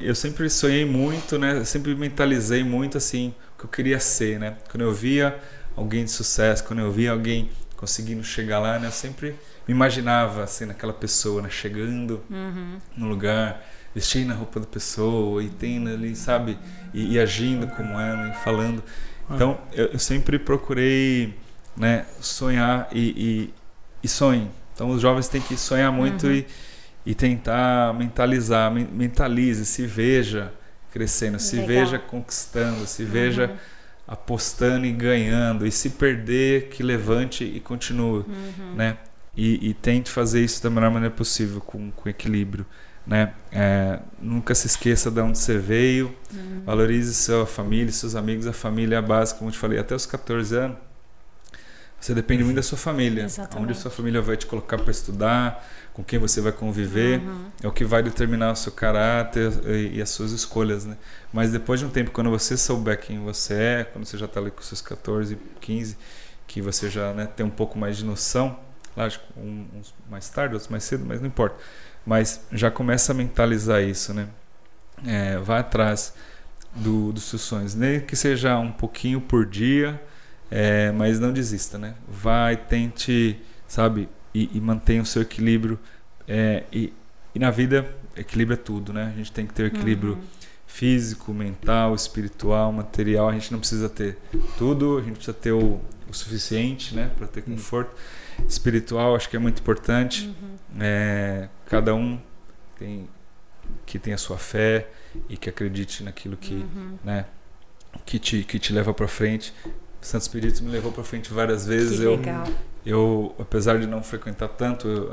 eu sempre sonhei muito, né? Eu sempre mentalizei muito, assim, o que eu queria ser, né? Quando eu via alguém de sucesso, quando eu via alguém conseguindo chegar lá, né? Eu sempre me imaginava, assim, naquela pessoa, né? Chegando no lugar, vestindo a roupa da pessoa e tendo ali, sabe? E agindo como ela e falando. Então, eu sempre procurei, né? Sonhar e sonho. Então, os jovens têm que sonhar muito e tentar mentalizar. Mentalize, se veja crescendo, se veja conquistando, se veja apostando e ganhando, e se perder, que levante e continue, né? E tente fazer isso da melhor maneira possível, com equilíbrio, né? Nunca se esqueça de onde você veio, valorize sua família, seus amigos. A família é a base, como eu te falei, até os 14 anos. Você depende muito da sua família. Exatamente. Onde a sua família vai te colocar para estudar, com quem você vai conviver, é o que vai determinar o seu caráter e as suas escolhas, né? Mas depois de um tempo, quando você souber quem você é, quando você já está ali com seus 14, 15, que você já, né, tem um pouco mais de noção, lógico, uns mais tarde, outros mais cedo, mas não importa. Mas já começa a mentalizar isso, né? Vai atrás dos seus sonhos, nem que seja um pouquinho por dia, mas não desista, né? Vai, tente, sabe, e mantenha o seu equilíbrio. E na vida, equilíbrio é tudo, né? A gente tem que ter equilíbrio físico, mental, espiritual, material. A gente não precisa ter tudo, a gente precisa ter o suficiente, né, para ter conforto. Espiritual, acho que é muito importante. Cada um tem a sua fé e que acredite naquilo que, né, que te leva para frente. O Santo Espírito me levou para frente várias vezes. Que legal. Eu, apesar de não frequentar tanto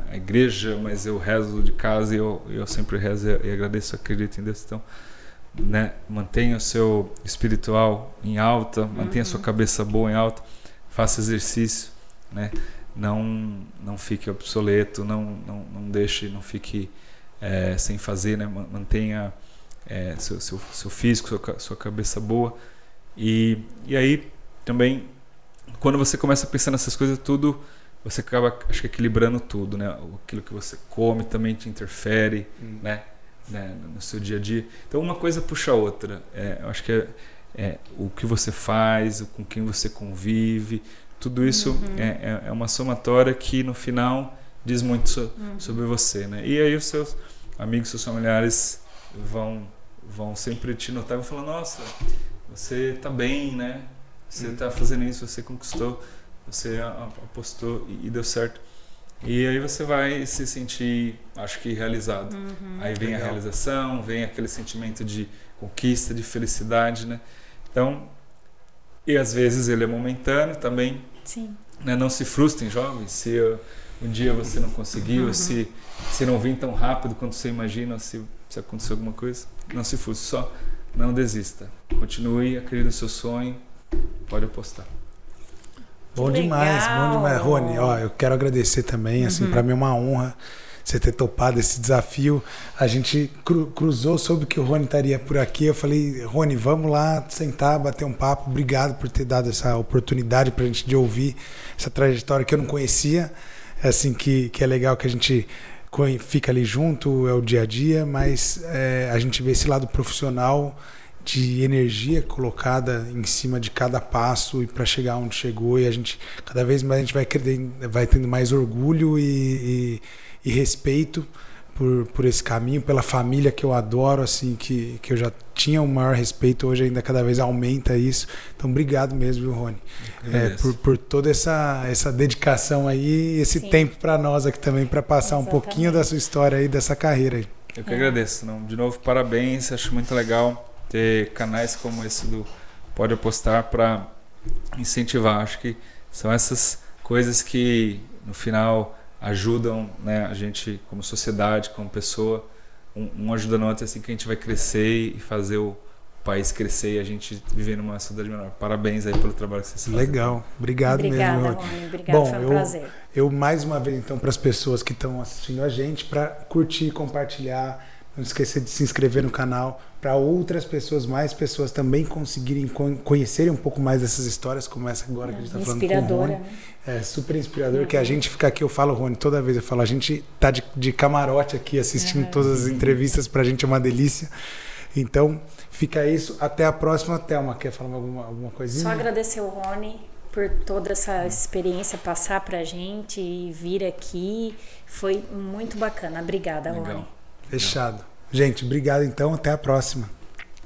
a igreja, mas eu rezo de casa e eu sempre rezo e agradeço, acredito em Deus. Então, né, mantenha o seu espiritual em alta, mantenha a sua cabeça boa em alta, faça exercício, né? Não fique obsoleto, não deixe, não fique sem fazer, né? Mantenha seu físico, sua cabeça boa. E aí também, quando você começa a pensar nessas coisas, tudo, você acaba, acho que, equilibrando tudo, né? Aquilo que você come também te interfere, né? No seu dia a dia. Então, uma coisa puxa a outra. Eu acho que o que você faz, com quem você convive, tudo isso é uma somatória que, no final, diz muito sobre você, né? E aí os seus amigos, seus familiares vão sempre te notar e vão falar, nossa, você está bem, né? Você está fazendo isso, você conquistou, você apostou e deu certo. E aí você vai se sentir, acho que, realizado. Aí vem a realização, vem aquele sentimento de conquista, de felicidade, né? Então, e às vezes ele é momentâneo também. Sim. né, não se frustrem, jovens, se um dia você não conseguiu, se não vir tão rápido quanto você imagina, se acontecer alguma coisa, não se frustre, só não desista. Continue, acredite no seu sonho, pode apostar. Bom demais, bom demais. Rony, ó, eu quero agradecer também, assim, para mim é uma honra você ter topado esse desafio. A gente cruzou, soube que o Rony estaria por aqui. Eu falei, Rony, vamos lá sentar, bater um papo. Obrigado por ter dado essa oportunidade para a gente de ouvir essa trajetória que eu não conhecia. É assim que é legal que a gente fica ali junto, é o dia a dia, mas a gente vê esse lado profissional de energia colocada em cima de cada passo e para chegar onde chegou, e a gente cada vez mais a gente vai tendo mais orgulho e respeito por esse caminho, pela família que eu adoro, assim, que eu já tinha o maior respeito, hoje ainda cada vez aumenta isso. Então obrigado mesmo, Rony, por toda essa dedicação aí, esse tempo para nós aqui também, para passar um pouquinho da sua história aí, dessa carreira aí. Eu que agradeço. De novo, parabéns, acho muito legal ter canais como esse do Pode Apostar para incentivar. Acho que são essas coisas que no final ajudam, né, a gente como sociedade, como pessoa, um ajudando o outro, assim que a gente vai crescer e fazer o país crescer e a gente viver numa sociedade menor. Parabéns aí pelo trabalho que vocês fazem. Legal, obrigado mesmo, Rony. Obrigado, bom, foi um prazer. Eu mais uma vez então para as pessoas que estão assistindo a gente, para curtir, compartilhar, não esquecer de se inscrever no canal, para outras pessoas, mais pessoas também conseguirem conhecerem um pouco mais dessas histórias, como essa agora que a gente está falando com o Rony. Né? É super inspirador, que a gente fica aqui, eu falo, Rony, toda vez eu falo, a gente tá de camarote aqui assistindo todas as entrevistas, pra gente é uma delícia. Então, fica isso. Até a próxima. Thelma, quer falar alguma coisinha? Só agradecer o Rony por toda essa experiência, passar pra gente e vir aqui. Foi muito bacana. Obrigada, Rony. Fechado. Gente, obrigado então. Até a próxima.